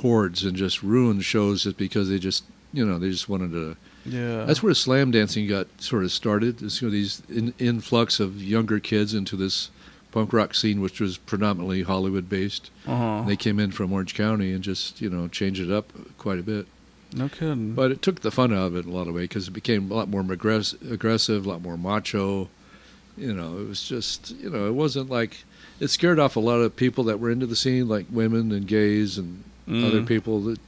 [SPEAKER 1] hordes and just ruined shows just because they just wanted to.
[SPEAKER 2] Yeah.
[SPEAKER 1] That's where slam dancing got sort of started. These influx of younger kids into this punk rock scene, which was predominantly Hollywood based. They came in from Orange County and just changed it up quite a bit.
[SPEAKER 2] No kidding.
[SPEAKER 1] But it took the fun out of it in a lot of ways because it became a lot more aggressive, a lot more macho. It was just it wasn't like it scared off a lot of people that were into the scene, like women and gays and other people that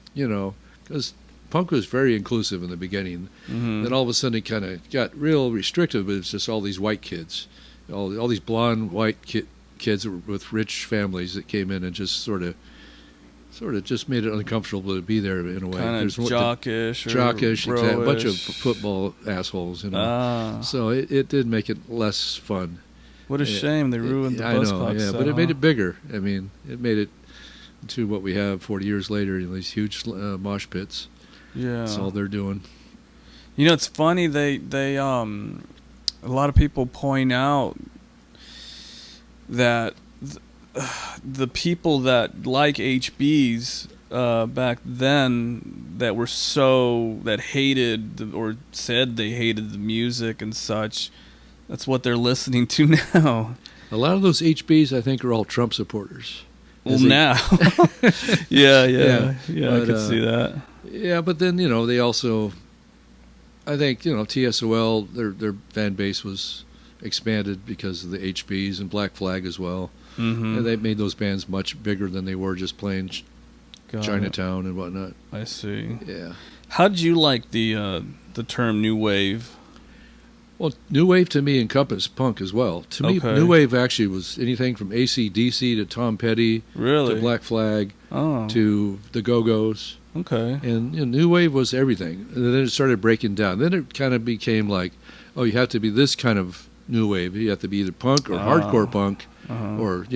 [SPEAKER 1] because punk was very inclusive in the beginning. Then all of a sudden it kind of got real restrictive. But it's just all these white kids, all these blonde white kids with rich families that came in and just sort of just made it uncomfortable to be there in a way.
[SPEAKER 2] Kind of jockish,
[SPEAKER 1] exactly. A bunch of football assholes, So it did make it less fun.
[SPEAKER 2] What a shame they ruined the buzz pops.
[SPEAKER 1] Yeah, but it made it bigger. I mean, it made it to what we have 40 years later, these huge mosh pits.
[SPEAKER 2] Yeah,
[SPEAKER 1] that's all they're doing.
[SPEAKER 2] It's funny. They a lot of people point out that the people that like HBs back then that hated or said they hated the music and such, that's what they're listening to now.
[SPEAKER 1] A lot of those HBs, I think, are all Trump supporters.
[SPEAKER 2] Well, now. yeah,
[SPEAKER 1] but,
[SPEAKER 2] I could see that.
[SPEAKER 1] Yeah, but then, they also, I think, TSOL, their fan base was expanded because of the HBs and Black Flag as well. And they made those bands much bigger than they were just playing Chinatown and whatnot.
[SPEAKER 2] I see.
[SPEAKER 1] Yeah.
[SPEAKER 2] How did you like the term new wave?
[SPEAKER 1] Well, new wave to me encompassed punk as well. To me, new wave actually was anything from AC/DC to Tom Petty,
[SPEAKER 2] really,
[SPEAKER 1] to Black Flag, to the Go-Go's.
[SPEAKER 2] Okay.
[SPEAKER 1] And new wave was everything. And then it started breaking down. Then it kind of became like, oh, you have to be this kind of new wave. You have to be either punk or hardcore punk, or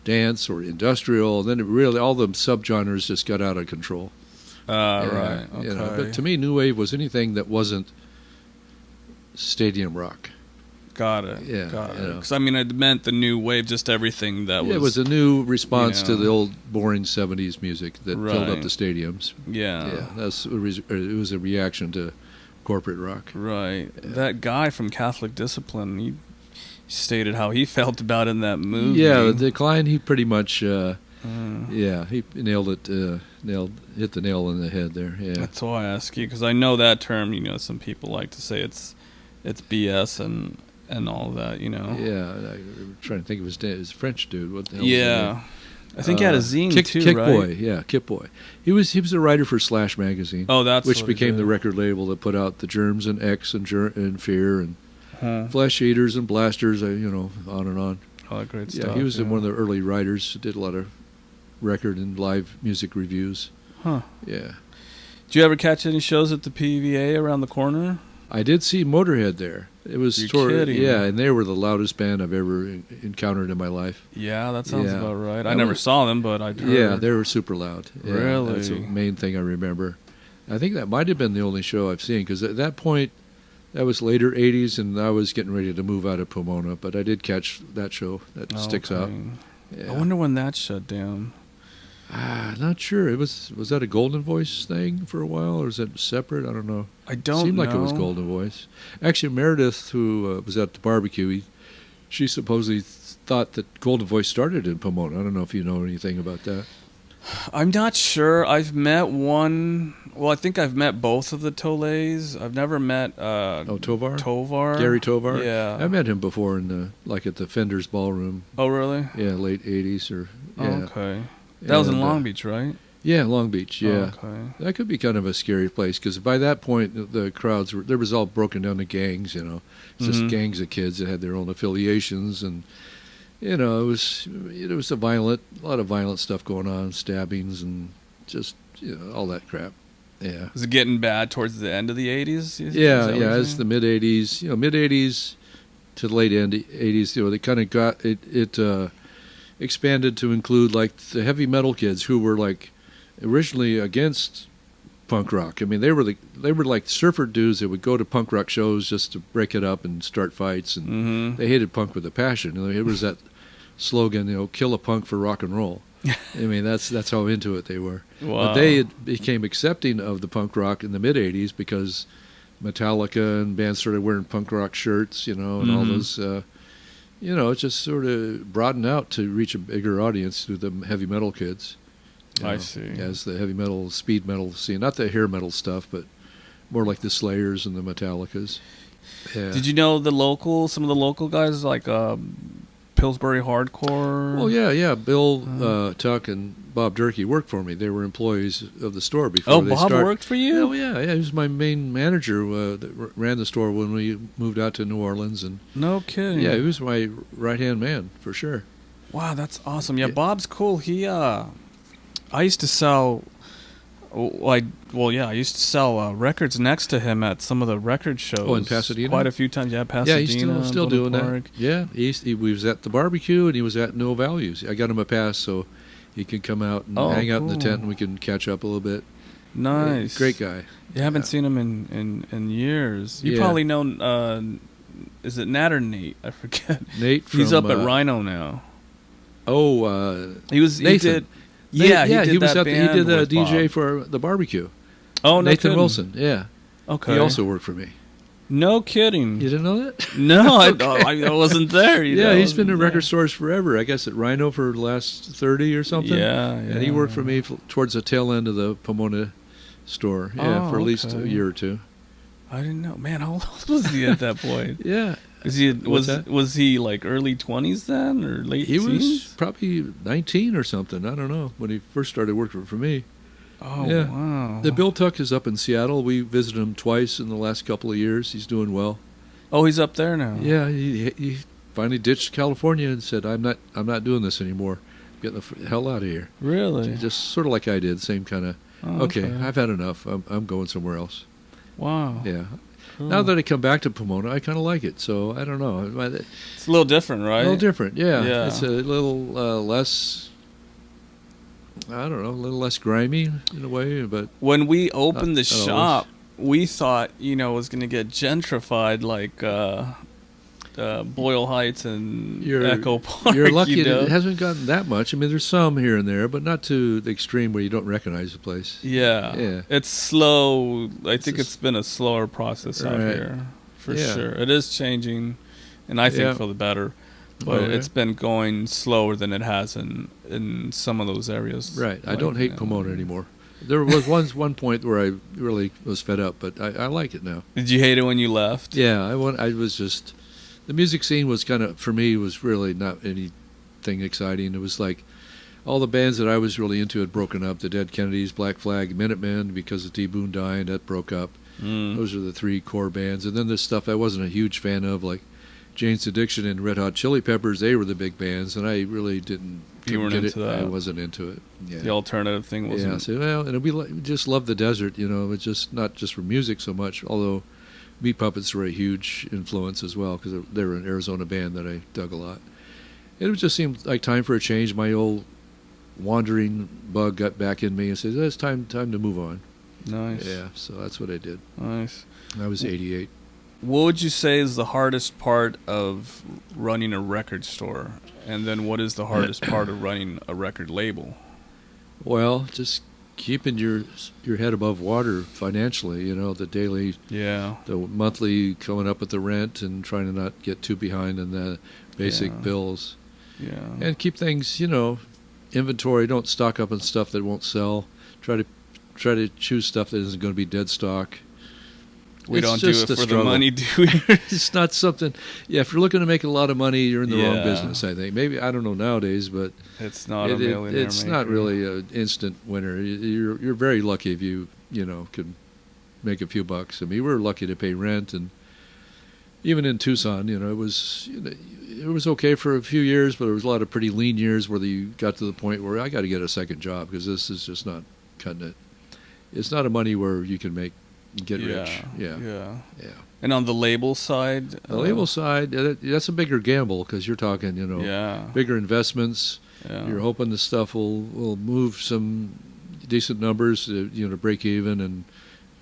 [SPEAKER 1] dance or industrial. And then it really all the subgenres just got out of control.
[SPEAKER 2] Right. Okay.
[SPEAKER 1] But to me, new wave was anything that wasn't stadium rock.
[SPEAKER 2] Got it.
[SPEAKER 1] Yeah.
[SPEAKER 2] Got it. Because it meant the new wave, just everything that was.
[SPEAKER 1] Yeah, it was a new response to the old boring '70s music that filled up the stadiums.
[SPEAKER 2] Yeah.
[SPEAKER 1] Yeah, it was a reaction to corporate rock.
[SPEAKER 2] Right. Yeah. That guy from Catholic Discipline, he stated how he felt about it in that movie.
[SPEAKER 1] Yeah, the decline. He pretty much. He nailed it. Hit the nail on the head there. Yeah.
[SPEAKER 2] That's why I ask you, because I know that term. Some people like to say it's BS and all that.
[SPEAKER 1] Yeah, I'm trying to think of his name. It's a French dude. What the hell?
[SPEAKER 2] Yeah. I think he had a zine too,
[SPEAKER 1] Kick
[SPEAKER 2] right?
[SPEAKER 1] Boy, yeah, Kip Boy. He was a writer for Slash magazine.
[SPEAKER 2] Oh, that's
[SPEAKER 1] which
[SPEAKER 2] what
[SPEAKER 1] became the record label that put out the Germs and X and Fear and Flesh Eaters and Blasters. On and on.
[SPEAKER 2] All that great stuff.
[SPEAKER 1] Yeah, he was one of the early writers. Did a lot of record and live music reviews.
[SPEAKER 2] Huh.
[SPEAKER 1] Yeah.
[SPEAKER 2] Did you ever catch any shows at the PVA around the corner?
[SPEAKER 1] I did see Motorhead there. It was
[SPEAKER 2] kidding.
[SPEAKER 1] Yeah, and they were the loudest band I've ever encountered in my life.
[SPEAKER 2] Yeah, that sounds about right. I never saw them, but I heard.
[SPEAKER 1] Yeah, they were super loud. Yeah,
[SPEAKER 2] really?
[SPEAKER 1] That's the main thing I remember. I think that might have been the only show I've seen, because at that point, that was later 80s, and I was getting ready to move out of Pomona, but I did catch that show. That sticks out. Yeah.
[SPEAKER 2] I wonder when that shut down.
[SPEAKER 1] Not sure. It was that a Golden Voice thing for a while, or is it separate? I don't know.
[SPEAKER 2] I don't know.
[SPEAKER 1] Seemed like it was Golden Voice. Actually, Meredith, who was at the barbecue, she supposedly thought that Golden Voice started in Pomona. I don't know if you know anything about that.
[SPEAKER 2] I'm not sure. I've met one. Well, I think I've met both of the Tolets. I've never met.
[SPEAKER 1] Tovar.
[SPEAKER 2] Tovar.
[SPEAKER 1] Gary Tovar.
[SPEAKER 2] Yeah.
[SPEAKER 1] I met him before in at the Fenders Ballroom.
[SPEAKER 2] Oh, really?
[SPEAKER 1] Yeah, late 80s or. Yeah.
[SPEAKER 2] Oh, okay. That was in Long Beach, right?
[SPEAKER 1] Yeah, Long Beach. Yeah.
[SPEAKER 2] Oh, okay.
[SPEAKER 1] That could be kind of a scary place, because by that point the crowds there was all broken down to gangs. Just gangs of kids that had their own affiliations, and it was a lot of violent stuff going on, stabbings and just all that crap. Yeah.
[SPEAKER 2] Was it getting bad towards the end of the 80s?
[SPEAKER 1] Yeah, it's the mid 80s. Mid 80s to the late end 80s. They kind of got it. expanded to include like the heavy metal kids who were like originally against punk rock. I mean, they were like surfer dudes that would go to punk rock shows just to break it up and start fights, and they hated punk with a passion. You know, it was that slogan, you know, "Kill a punk for rock and roll." I mean, that's how into it they were.
[SPEAKER 2] Wow.
[SPEAKER 1] But they became accepting of the punk rock in the mid '80s because Metallica and bands started wearing punk rock shirts, you know, and all those. You know, it just sort of broadened out to reach a bigger audience through the heavy metal kids.
[SPEAKER 2] I see.
[SPEAKER 1] As the heavy metal, speed metal scene, not the hair metal stuff, but more like the Slayers and the Metallicas. Yeah.
[SPEAKER 2] Did you know some of the local guys like Pillsbury Hardcore?
[SPEAKER 1] Well, yeah. Bill Tuck and Bob Durkee worked for me. They were employees of the store before they
[SPEAKER 2] Bob
[SPEAKER 1] started.
[SPEAKER 2] worked for you?
[SPEAKER 1] Oh, yeah. He was my main manager that ran the store when we moved out to New Orleans. And
[SPEAKER 2] no kidding.
[SPEAKER 1] yeah, he was my right-hand man, for sure.
[SPEAKER 2] Wow, that's awesome. Yeah, Bob's cool. He, I used to sell, I used to sell records next to him at some of the record shows.
[SPEAKER 1] Oh, in Pasadena?
[SPEAKER 2] Quite a few times. Yeah, Pasadena.
[SPEAKER 1] Yeah, he's still doing
[SPEAKER 2] Park.
[SPEAKER 1] that. Yeah, he was at the barbecue and he was at No Values. I got him a pass so he could come out and hang out in the tent and we can catch up a little bit.
[SPEAKER 2] Nice.
[SPEAKER 1] Yeah, great guy.
[SPEAKER 2] You haven't seen him in years. You probably know, is it Nat or Nate? I forget.
[SPEAKER 1] Nate from,
[SPEAKER 2] he's up at Rhino now.
[SPEAKER 1] Oh,
[SPEAKER 2] he was
[SPEAKER 1] Nathan.
[SPEAKER 2] He did. Yeah,
[SPEAKER 1] he was
[SPEAKER 2] that
[SPEAKER 1] he
[SPEAKER 2] band
[SPEAKER 1] did a
[SPEAKER 2] with
[SPEAKER 1] DJ
[SPEAKER 2] Bob.
[SPEAKER 1] for the barbecue.
[SPEAKER 2] Oh, no
[SPEAKER 1] Nathan
[SPEAKER 2] kidding.
[SPEAKER 1] Wilson. Yeah.
[SPEAKER 2] Okay.
[SPEAKER 1] He also worked for me.
[SPEAKER 2] No kidding.
[SPEAKER 1] You didn't know that?
[SPEAKER 2] No,
[SPEAKER 1] Okay.
[SPEAKER 2] I wasn't there.
[SPEAKER 1] He's been in record stores forever. I guess at Rhino for the last 30 or something.
[SPEAKER 2] Yeah.
[SPEAKER 1] And he worked for me towards the tail end of the Pomona store. Yeah, for at least a year or two.
[SPEAKER 2] I didn't know. Man, how old was he at that point?
[SPEAKER 1] Yeah.
[SPEAKER 2] Was he like early 20s then or late
[SPEAKER 1] He
[SPEAKER 2] teens?
[SPEAKER 1] was probably 19 or something. I don't know, when he first started working for me.
[SPEAKER 2] Oh,
[SPEAKER 1] yeah.
[SPEAKER 2] wow.
[SPEAKER 1] The Bill Tuck is up in Seattle. We visited him twice in the last couple of years. He's doing well.
[SPEAKER 2] Oh, he's up there now.
[SPEAKER 1] Yeah, he finally ditched California and said, I'm not doing this anymore. Get the hell out of here.
[SPEAKER 2] Really?
[SPEAKER 1] Just sort of like I did, same kind of, okay, I've had enough. I'm going somewhere else.
[SPEAKER 2] Wow.
[SPEAKER 1] Yeah.
[SPEAKER 2] Cool.
[SPEAKER 1] Now that I come back to Pomona, I kind of like it. So I don't know.
[SPEAKER 2] It's a little different, right?
[SPEAKER 1] A little different,
[SPEAKER 2] Yeah.
[SPEAKER 1] It's a little less, I don't know, a little less grimy in a way. But
[SPEAKER 2] when we opened the
[SPEAKER 1] not
[SPEAKER 2] shop, we thought, it was going to get gentrified like Boyle Heights and Echo Park.
[SPEAKER 1] You're lucky it hasn't gotten that much. I mean, there's some here and there, but not to the extreme where you don't recognize the place.
[SPEAKER 2] Yeah. It's slow. I think it's been a slower process out here, for sure. It is changing, and I think for the better. But it's been going slower than it has in some of those areas.
[SPEAKER 1] Right. I don't hate Pomona anymore. There was one point where I really was fed up, but I like it now.
[SPEAKER 2] Did you hate it when you left?
[SPEAKER 1] Yeah, I was just... The music scene was kind of, for me, was really not anything exciting. It was like all the bands that I was really into had broken up. The Dead Kennedys, Black Flag, Minutemen, because of T. Boone dying, that broke up. Those are the three core bands. And then this stuff I wasn't a huge fan of, like Jane's Addiction and Red Hot Chili Peppers. They were the big bands, and I really didn't
[SPEAKER 2] You weren't
[SPEAKER 1] get
[SPEAKER 2] into
[SPEAKER 1] it.
[SPEAKER 2] that?
[SPEAKER 1] I wasn't into it. Yeah.
[SPEAKER 2] The alternative thing wasn't...
[SPEAKER 1] Yeah, so, and we just loved the desert, It's just not just for music so much, although... Meat Puppets were a huge influence as well because they were an Arizona band that I dug a lot. It just seemed like time for a change. My old wandering bug got back in me and said, "It's time to move on."
[SPEAKER 2] Nice.
[SPEAKER 1] Yeah, so that's what I did.
[SPEAKER 2] Nice.
[SPEAKER 1] I was 88.
[SPEAKER 2] What would you say is the hardest part of running a record store? And then what is the hardest part of running a record label?
[SPEAKER 1] Well, just keeping your head above water financially, the daily, the monthly coming up with the rent and trying to not get too behind in the basic bills.
[SPEAKER 2] Yeah.
[SPEAKER 1] And keep things, inventory, don't stock up on stuff that won't sell. Try to choose stuff that isn't going to be dead stock.
[SPEAKER 2] We don't do it for the money, do we?
[SPEAKER 1] It's not something. Yeah, if you're looking to make a lot of money, you're in the wrong business, I think. Maybe, I don't know nowadays, but
[SPEAKER 2] it's not a millionaire
[SPEAKER 1] it's
[SPEAKER 2] maker.
[SPEAKER 1] not really an instant winner. You're very lucky if you can make a few bucks. I mean, we were lucky to pay rent, and even in Tucson, it was okay for a few years, but there was a lot of pretty lean years where you got to the point where I got to get a second job because this is just not cutting it. It's not a money where you can make and get
[SPEAKER 2] Yeah,
[SPEAKER 1] rich. Yeah,
[SPEAKER 2] yeah.
[SPEAKER 1] yeah.
[SPEAKER 2] And on the label side,
[SPEAKER 1] The label side, that's a bigger gamble because you're talking,
[SPEAKER 2] yeah,
[SPEAKER 1] bigger investments.
[SPEAKER 2] yeah,
[SPEAKER 1] You're hoping the stuff will move some decent numbers, to break even, and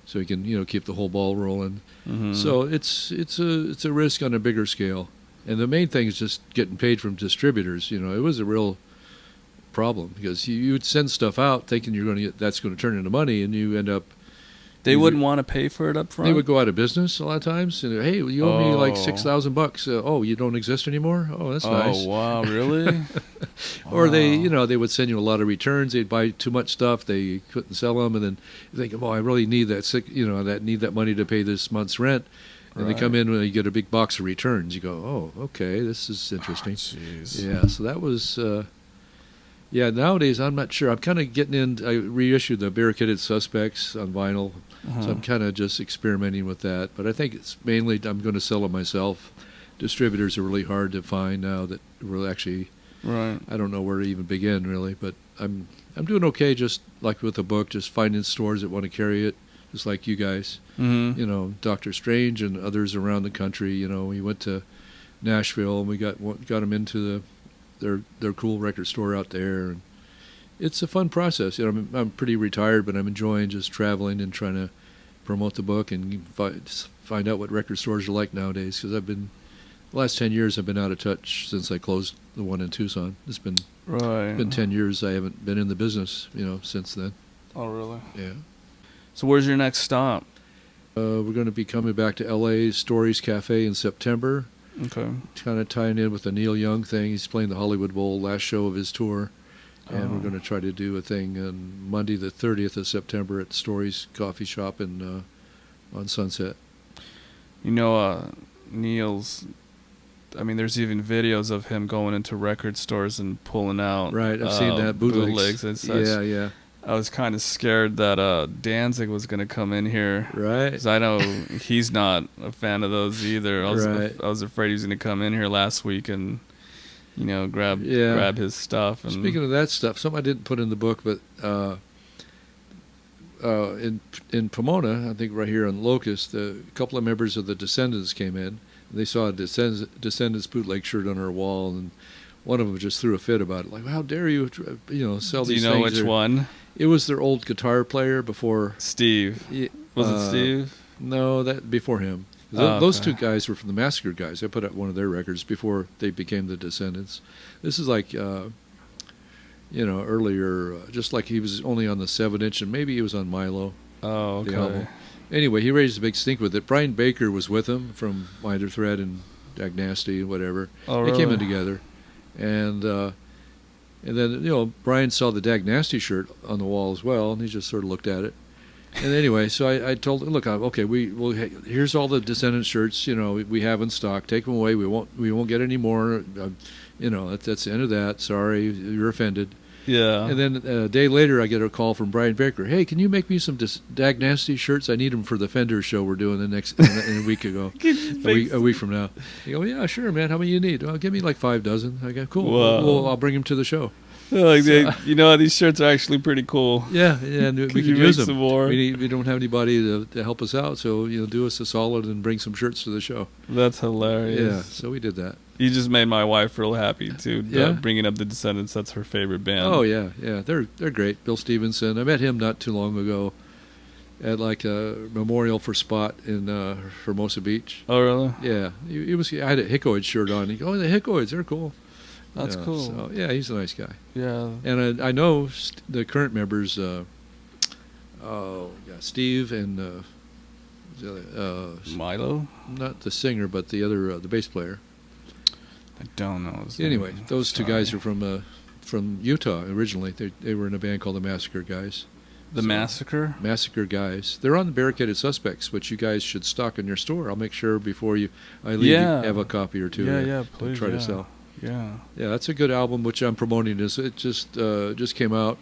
[SPEAKER 1] so you can keep the whole ball rolling.
[SPEAKER 2] mm-hmm.
[SPEAKER 1] So it's a risk on a bigger scale, and the main thing is just getting paid from distributors. It was a real problem because you would send stuff out thinking that's going to turn into money, and you end up.
[SPEAKER 2] They wouldn't want to pay for it up front.
[SPEAKER 1] They would go out of business a lot of times. And, hey, you owe me like
[SPEAKER 2] Oh.
[SPEAKER 1] $6,000. Oh, you don't exist anymore? Oh, that's nice.
[SPEAKER 2] Oh wow, really?
[SPEAKER 1] Or they,
[SPEAKER 2] Wow.
[SPEAKER 1] they would send you a lot of returns. They'd buy too much stuff. They couldn't sell them, and then you think, oh, I really need need that money to pay this month's rent. And they come in when you get a big box of returns. You go, oh, okay, this is interesting.
[SPEAKER 2] Jeez.
[SPEAKER 1] Yeah, so that was. Nowadays I'm not sure. I'm kind of getting in. I reissued the Barricaded Suspects on vinyl.
[SPEAKER 2] Uh-huh.
[SPEAKER 1] So I'm kind of just experimenting with that. But I think it's mainly I'm going to sell it myself. Distributors are really hard to find now that will actually,
[SPEAKER 2] Right.
[SPEAKER 1] I don't know where to even begin really. But I'm doing okay just like with the book, just finding stores that want to carry it, just like you guys.
[SPEAKER 2] Mm-hmm.
[SPEAKER 1] Dr. Strange and others around the country. We went to Nashville and we got them into their cool record store out there. And it's a fun process. I'm pretty retired, but I'm enjoying just traveling and trying to promote the book and find out what record stores are like nowadays. Because the last 10 years I've been out of touch since I closed the one in Tucson. It's been 10 years I haven't been in the business, since then.
[SPEAKER 2] Oh really?
[SPEAKER 1] Yeah.
[SPEAKER 2] So where's your next stop?
[SPEAKER 1] We're going to be coming back to L.A. Stories Cafe in September.
[SPEAKER 2] Okay.
[SPEAKER 1] Kind of tying in with the Neil Young thing. He's playing the Hollywood Bowl, last show of his tour. And we're going to try to do a thing on Monday the 30th of September at Stories Coffee Shop on Sunset.
[SPEAKER 2] Neil's. I mean, there's even videos of him going into record stores and pulling out.
[SPEAKER 1] Right, I've seen that, bootlegs
[SPEAKER 2] and such.
[SPEAKER 1] Yeah.
[SPEAKER 2] I was kind of scared that Danzig was going to come in here.
[SPEAKER 1] Right.
[SPEAKER 2] Because I know he's not a fan of those either. I was afraid he was going to come in here last week and, grab his stuff. And
[SPEAKER 1] Speaking of that stuff, something I didn't put in the book, but in Pomona, I think right here on Locust, a couple of members of the Descendants came in. And they saw a Descendants bootleg shirt on our wall, and one of them just threw a fit about it. Like, how dare you, sell these things?
[SPEAKER 2] Do you know which one?
[SPEAKER 1] It was their old guitar player before.
[SPEAKER 2] Steve. Was it Steve?
[SPEAKER 1] No, that before him. Those two guys were from the Massacre guys. I put out one of their records before they became the Descendants. This is like, earlier, just like he was only on the 7-inch, and maybe he was on Milo.
[SPEAKER 2] Oh, okay.
[SPEAKER 1] The album. Anyway, he raised a big stink with it. Brian Baker was with him from Minor Threat and Dag Nasty and whatever.
[SPEAKER 2] Oh,
[SPEAKER 1] They
[SPEAKER 2] really?
[SPEAKER 1] came in together. And then, Brian saw the Dag Nasty shirt on the wall as well, and he just sort of looked at it. And anyway, so I told him, look, okay, here's all the Descendant shirts, we have in stock. Take them away. We won't get any more. That's the end of that. Sorry, you're offended.
[SPEAKER 2] Yeah.
[SPEAKER 1] And then a day later, I get a call from Brian Baker. Hey, can you make me some Dag Nasty shirts? I need them for the Fender show we're doing in a week ago, a week from now. You go, yeah, sure, man. How many you need? Well, give me like 5 dozen. I go, cool. Well, I'll bring them to the show.
[SPEAKER 2] These shirts are actually pretty cool.
[SPEAKER 1] Yeah, and we could
[SPEAKER 2] you
[SPEAKER 1] use
[SPEAKER 2] make
[SPEAKER 1] them.
[SPEAKER 2] some more?
[SPEAKER 1] We don't have anybody to help us out, so do us a solid and bring some shirts to the show.
[SPEAKER 2] That's hilarious.
[SPEAKER 1] Yeah, so we did that.
[SPEAKER 2] You just made my wife real happy too.
[SPEAKER 1] Yeah?
[SPEAKER 2] Bringing up the Descendants, that's her favorite band.
[SPEAKER 1] Oh yeah, they're great. Bill Stevenson. I met him not too long ago at like a memorial for Spot in Hermosa Beach.
[SPEAKER 2] Oh really?
[SPEAKER 1] Yeah, I had a Hickoids shirt on. He goes, oh, the Hickoids, they're cool.
[SPEAKER 2] That's cool.
[SPEAKER 1] So, yeah, he's a nice guy.
[SPEAKER 2] Yeah.
[SPEAKER 1] And I know the current members, Steve and
[SPEAKER 2] Milo?
[SPEAKER 1] not the singer, but the other, the bass player.
[SPEAKER 2] I don't know.
[SPEAKER 1] Anyway, those two guys are from Utah originally. They were in a band called the Massacre Guys.
[SPEAKER 2] The Massacre?
[SPEAKER 1] Massacre Guys. They're on the Barricaded Suspects, which you guys should stock in your store. I'll make sure before I leave you have a copy or two
[SPEAKER 2] please,
[SPEAKER 1] to try to sell.
[SPEAKER 2] Yeah.
[SPEAKER 1] Yeah, that's a good album, which I'm promoting. It just came out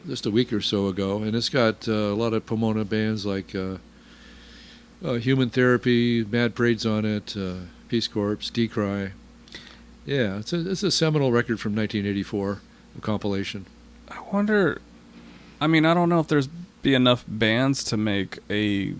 [SPEAKER 1] just a week or so ago, and it's got a lot of Pomona bands like Human Therapy, Mad Parade's on it, Peace Corps, Decry. Yeah, it's a seminal record from 1984, a compilation.
[SPEAKER 2] I wonder. I mean, I don't know if there's be enough bands to make a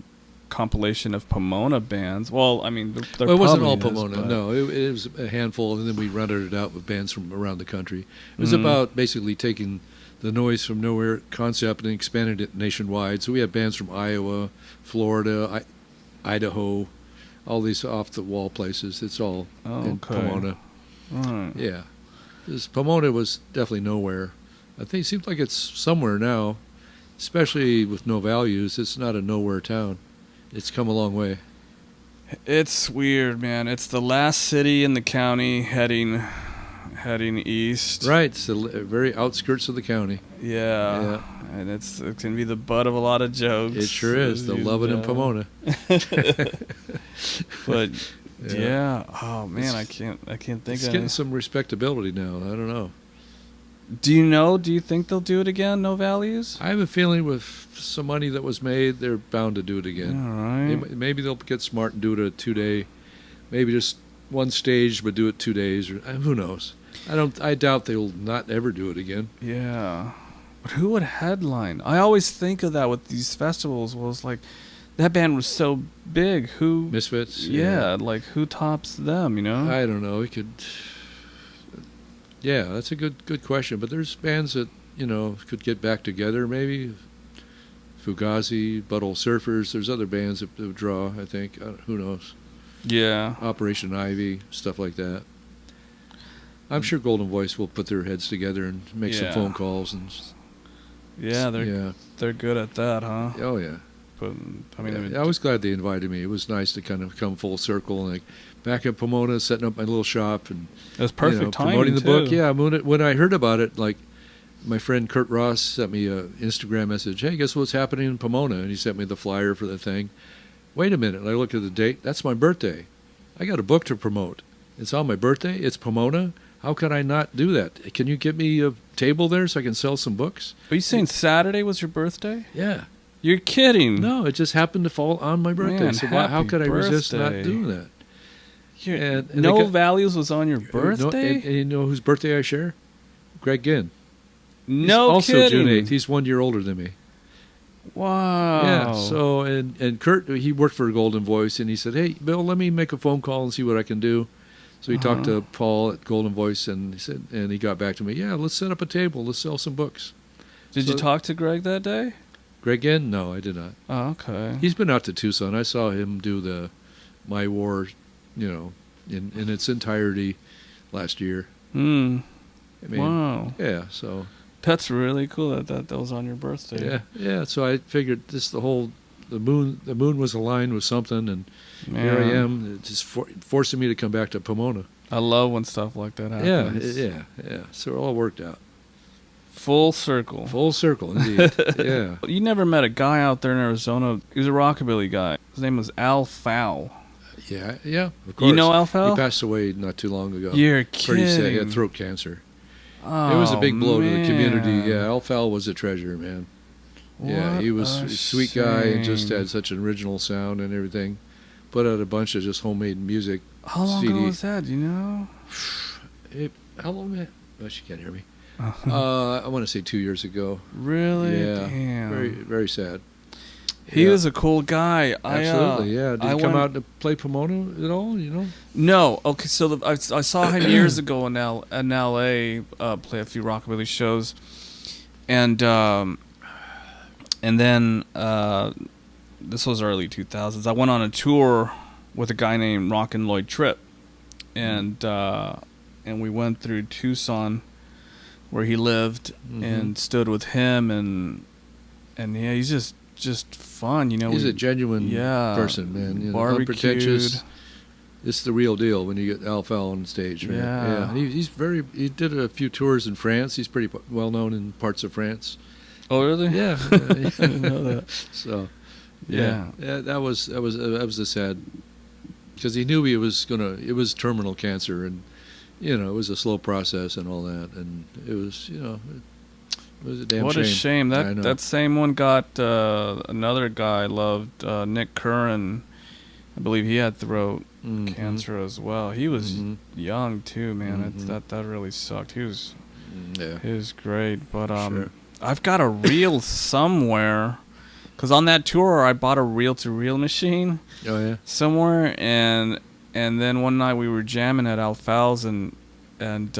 [SPEAKER 2] compilation of Pomona bands. Well, I mean, there
[SPEAKER 1] Well, it wasn't all
[SPEAKER 2] probably is,
[SPEAKER 1] Pomona.
[SPEAKER 2] but-
[SPEAKER 1] No, it was a handful, and then we rounded it out with bands from around the country. It was
[SPEAKER 2] Mhm.
[SPEAKER 1] about basically taking the noise from nowhere concept and expanded it nationwide. So we had bands from Iowa, Florida, Idaho, all these off-the-wall places. It's all in
[SPEAKER 2] Okay.
[SPEAKER 1] Pomona.
[SPEAKER 2] Right.
[SPEAKER 1] Yeah. Pomona was definitely nowhere. I think it seems like it's somewhere now, especially with No Values. It's not a nowhere town. It's come a long way.
[SPEAKER 2] It's weird, man. It's the last city in the county heading east.
[SPEAKER 1] Right. It's the very outskirts of the county.
[SPEAKER 2] Yeah.
[SPEAKER 1] Yeah.
[SPEAKER 2] And it can be the butt of a lot of jokes.
[SPEAKER 1] It sure is. They'll
[SPEAKER 2] You
[SPEAKER 1] love it in
[SPEAKER 2] know.
[SPEAKER 1] Pomona.
[SPEAKER 2] But
[SPEAKER 1] Yeah.
[SPEAKER 2] yeah. Oh man, I can't think
[SPEAKER 1] It's
[SPEAKER 2] of
[SPEAKER 1] getting
[SPEAKER 2] it.
[SPEAKER 1] some respectability now. I don't know.
[SPEAKER 2] Do you think they'll do it again, No Values?
[SPEAKER 1] I have a feeling with some money that was made, they're bound to do it again.
[SPEAKER 2] All right.
[SPEAKER 1] Maybe they'll get smart and do it a 2-day, maybe just one stage, but do it 2 days, or who knows. I doubt they'll not ever do it again.
[SPEAKER 2] Yeah. But who would headline? I always think of that with these festivals. Was like, that band was so big. Who?
[SPEAKER 1] Misfits.
[SPEAKER 2] Yeah, like who tops them? You know.
[SPEAKER 1] I don't know. It could. Yeah, that's a good question. But there's bands that could get back together. Maybe Fugazi, Butthole Surfers. There's other bands that would draw. I think. Who knows?
[SPEAKER 2] Yeah.
[SPEAKER 1] Operation Ivy, stuff like that. I'm sure Golden Voice will put their heads together and make some
[SPEAKER 2] Yeah.
[SPEAKER 1] phone calls
[SPEAKER 2] Yeah, they're good at that, huh?
[SPEAKER 1] Oh yeah.
[SPEAKER 2] But I mean,
[SPEAKER 1] I was glad they invited me. It was nice to kind of come full circle and like back in Pomona, setting up my little shop and
[SPEAKER 2] it was perfect timing
[SPEAKER 1] promoting the
[SPEAKER 2] too.
[SPEAKER 1] book. Yeah, when I heard about it, like my friend Kurt Ross sent me a Instagram message. Hey, guess what's happening in Pomona? And he sent me the flyer for the thing. Wait a minute. And I looked at the date. That's my birthday. I got a book to promote. It's on my birthday. It's Pomona. How can I not do that? Can you get me a table there so I can sell some books?
[SPEAKER 2] Are you saying Saturday was your birthday?
[SPEAKER 1] Yeah.
[SPEAKER 2] You're kidding.
[SPEAKER 1] No, it just happened to fall on my birthday.
[SPEAKER 2] Man,
[SPEAKER 1] so how
[SPEAKER 2] happy
[SPEAKER 1] could I resist not
[SPEAKER 2] birthday.
[SPEAKER 1] doing that? And
[SPEAKER 2] No
[SPEAKER 1] they got-
[SPEAKER 2] Values was on your birthday?
[SPEAKER 1] And you know whose birthday I share? Greg Ginn. He's
[SPEAKER 2] No
[SPEAKER 1] also
[SPEAKER 2] kidding.
[SPEAKER 1] June 8th. He's 1 year older than me.
[SPEAKER 2] Wow.
[SPEAKER 1] Yeah. So and Kurt, he worked for Golden Voice, and he said, "Hey, Bill, let me make a phone call and see what I can do." So he talked to Paul at Golden Voice, and he got back to me. Yeah, let's set up a table. Let's sell some books.
[SPEAKER 2] Did you talk to Greg that day?
[SPEAKER 1] Greg Ginn? No, I did not.
[SPEAKER 2] Oh, okay.
[SPEAKER 1] He's been out to Tucson. I saw him do the My War, in its entirety last year.
[SPEAKER 2] Hmm.
[SPEAKER 1] I mean,
[SPEAKER 2] Wow.
[SPEAKER 1] yeah. So
[SPEAKER 2] That's really cool that was on your birthday.
[SPEAKER 1] yeah. So I figured the moon was aligned with something, and
[SPEAKER 2] Man.
[SPEAKER 1] here I am. It's just forcing me to come back to Pomona.
[SPEAKER 2] I love when stuff like that happens.
[SPEAKER 1] Yeah. So it all worked out.
[SPEAKER 2] Full circle.
[SPEAKER 1] Full circle, indeed. Yeah.
[SPEAKER 2] You never met a guy out there in Arizona. He was a rockabilly guy. His name was Al Fowl.
[SPEAKER 1] Yeah. Of course.
[SPEAKER 2] You know Al Fowl?
[SPEAKER 1] He passed away not too long ago.
[SPEAKER 2] You're
[SPEAKER 1] Pretty sad. He
[SPEAKER 2] kidding.
[SPEAKER 1] had throat cancer.
[SPEAKER 2] Oh,
[SPEAKER 1] It was a big blow to the community.
[SPEAKER 2] man.
[SPEAKER 1] Yeah, Al Fowl was a treasure, man. Yeah,
[SPEAKER 2] What
[SPEAKER 1] he was
[SPEAKER 2] a
[SPEAKER 1] a sweet guy and just
[SPEAKER 2] shame.
[SPEAKER 1] had such an original sound and everything. Put out a bunch of just homemade music.
[SPEAKER 2] How long
[SPEAKER 1] CD.
[SPEAKER 2] ago was that? Do you know?
[SPEAKER 1] How long, man? Oh, she can't hear me. I want to say 2 years ago.
[SPEAKER 2] Really?
[SPEAKER 1] Yeah.
[SPEAKER 2] Damn.
[SPEAKER 1] Very, very sad.
[SPEAKER 2] He
[SPEAKER 1] Yeah.
[SPEAKER 2] was a cool guy.
[SPEAKER 1] Absolutely, yeah. Did
[SPEAKER 2] I
[SPEAKER 1] he come
[SPEAKER 2] went-
[SPEAKER 1] out to play Pomona at all,
[SPEAKER 2] No. Okay, so I saw him years ago in L.A. Play a few rockabilly shows, and then this was early 2000s. I went on a tour with a guy named Rockin' Lloyd Tripp, and we went through Tucson, where he lived, and stood with him, and yeah, he's just fun,
[SPEAKER 1] He's a genuine person, man.
[SPEAKER 2] Barbecued.
[SPEAKER 1] Unpretentious. It's the real deal when you get Al Fowl on stage, man.
[SPEAKER 2] Yeah.
[SPEAKER 1] And he did a few tours in France. He's pretty well known in parts of France.
[SPEAKER 2] Oh, really?
[SPEAKER 1] Yeah.
[SPEAKER 2] I didn't know that.
[SPEAKER 1] So,
[SPEAKER 2] Yeah.
[SPEAKER 1] that was a sad, because he knew it was terminal cancer, and it was a slow process and all that, and it was it was a damn
[SPEAKER 2] What
[SPEAKER 1] shame.
[SPEAKER 2] a shame.
[SPEAKER 1] I know.
[SPEAKER 2] That same one got another guy I loved, Nick Curran. I believe he had throat
[SPEAKER 1] Mhm.
[SPEAKER 2] cancer as well. He was
[SPEAKER 1] Mhm.
[SPEAKER 2] young too, man.
[SPEAKER 1] Mhm.
[SPEAKER 2] That really sucked. He was
[SPEAKER 1] Yeah.
[SPEAKER 2] great, but
[SPEAKER 1] Sure.
[SPEAKER 2] I've got a reel somewhere. Because on that tour, I bought a reel-to-reel machine
[SPEAKER 1] Oh yeah.
[SPEAKER 2] somewhere, and then one night we were jamming at Alfal's, and I've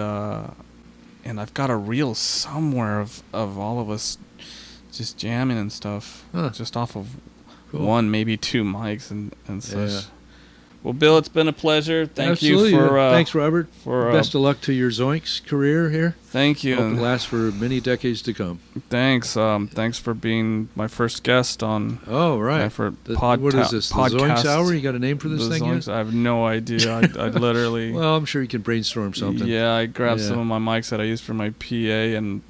[SPEAKER 2] got a reel somewhere of all of us just jamming and stuff, just off of one, maybe two mics and such.
[SPEAKER 1] Yeah.
[SPEAKER 2] Well, Bill, it's been a pleasure. Thank
[SPEAKER 1] Absolutely.
[SPEAKER 2] you for
[SPEAKER 1] thanks, Robert.
[SPEAKER 2] For
[SPEAKER 1] best of luck to your Zoinks career here.
[SPEAKER 2] Thank you.
[SPEAKER 1] Hope it lasts for many decades to come.
[SPEAKER 2] Thanks. Thanks for being my first guest on.
[SPEAKER 1] Oh right.
[SPEAKER 2] What
[SPEAKER 1] is this? The Zoinks Hour? You got a name for this thing
[SPEAKER 2] Zoinks,
[SPEAKER 1] yet?
[SPEAKER 2] I have no idea. I literally.
[SPEAKER 1] Well, I'm sure you can brainstorm something.
[SPEAKER 2] Yeah, I grabbed some of my mics that I used for my PA and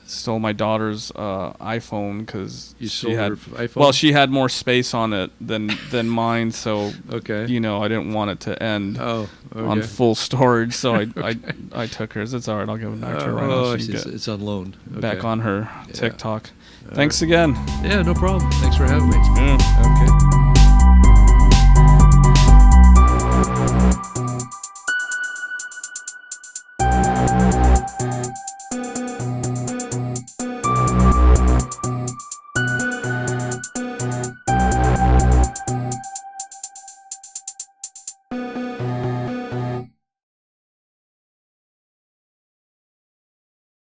[SPEAKER 2] stole my daughter's iPhone because she had
[SPEAKER 1] iPhone?
[SPEAKER 2] Well, she had more space on it than mine, so
[SPEAKER 1] okay.
[SPEAKER 2] You know, I didn't want it to end
[SPEAKER 1] on
[SPEAKER 2] full storage, so
[SPEAKER 1] okay.
[SPEAKER 2] I took hers. It's all right. I'll give it back to her right
[SPEAKER 1] now.
[SPEAKER 2] now.
[SPEAKER 1] It's on loan. Okay.
[SPEAKER 2] Back on her TikTok. Thanks again.
[SPEAKER 1] Yeah, no problem. Thanks for having me.
[SPEAKER 2] Yeah.
[SPEAKER 1] Okay.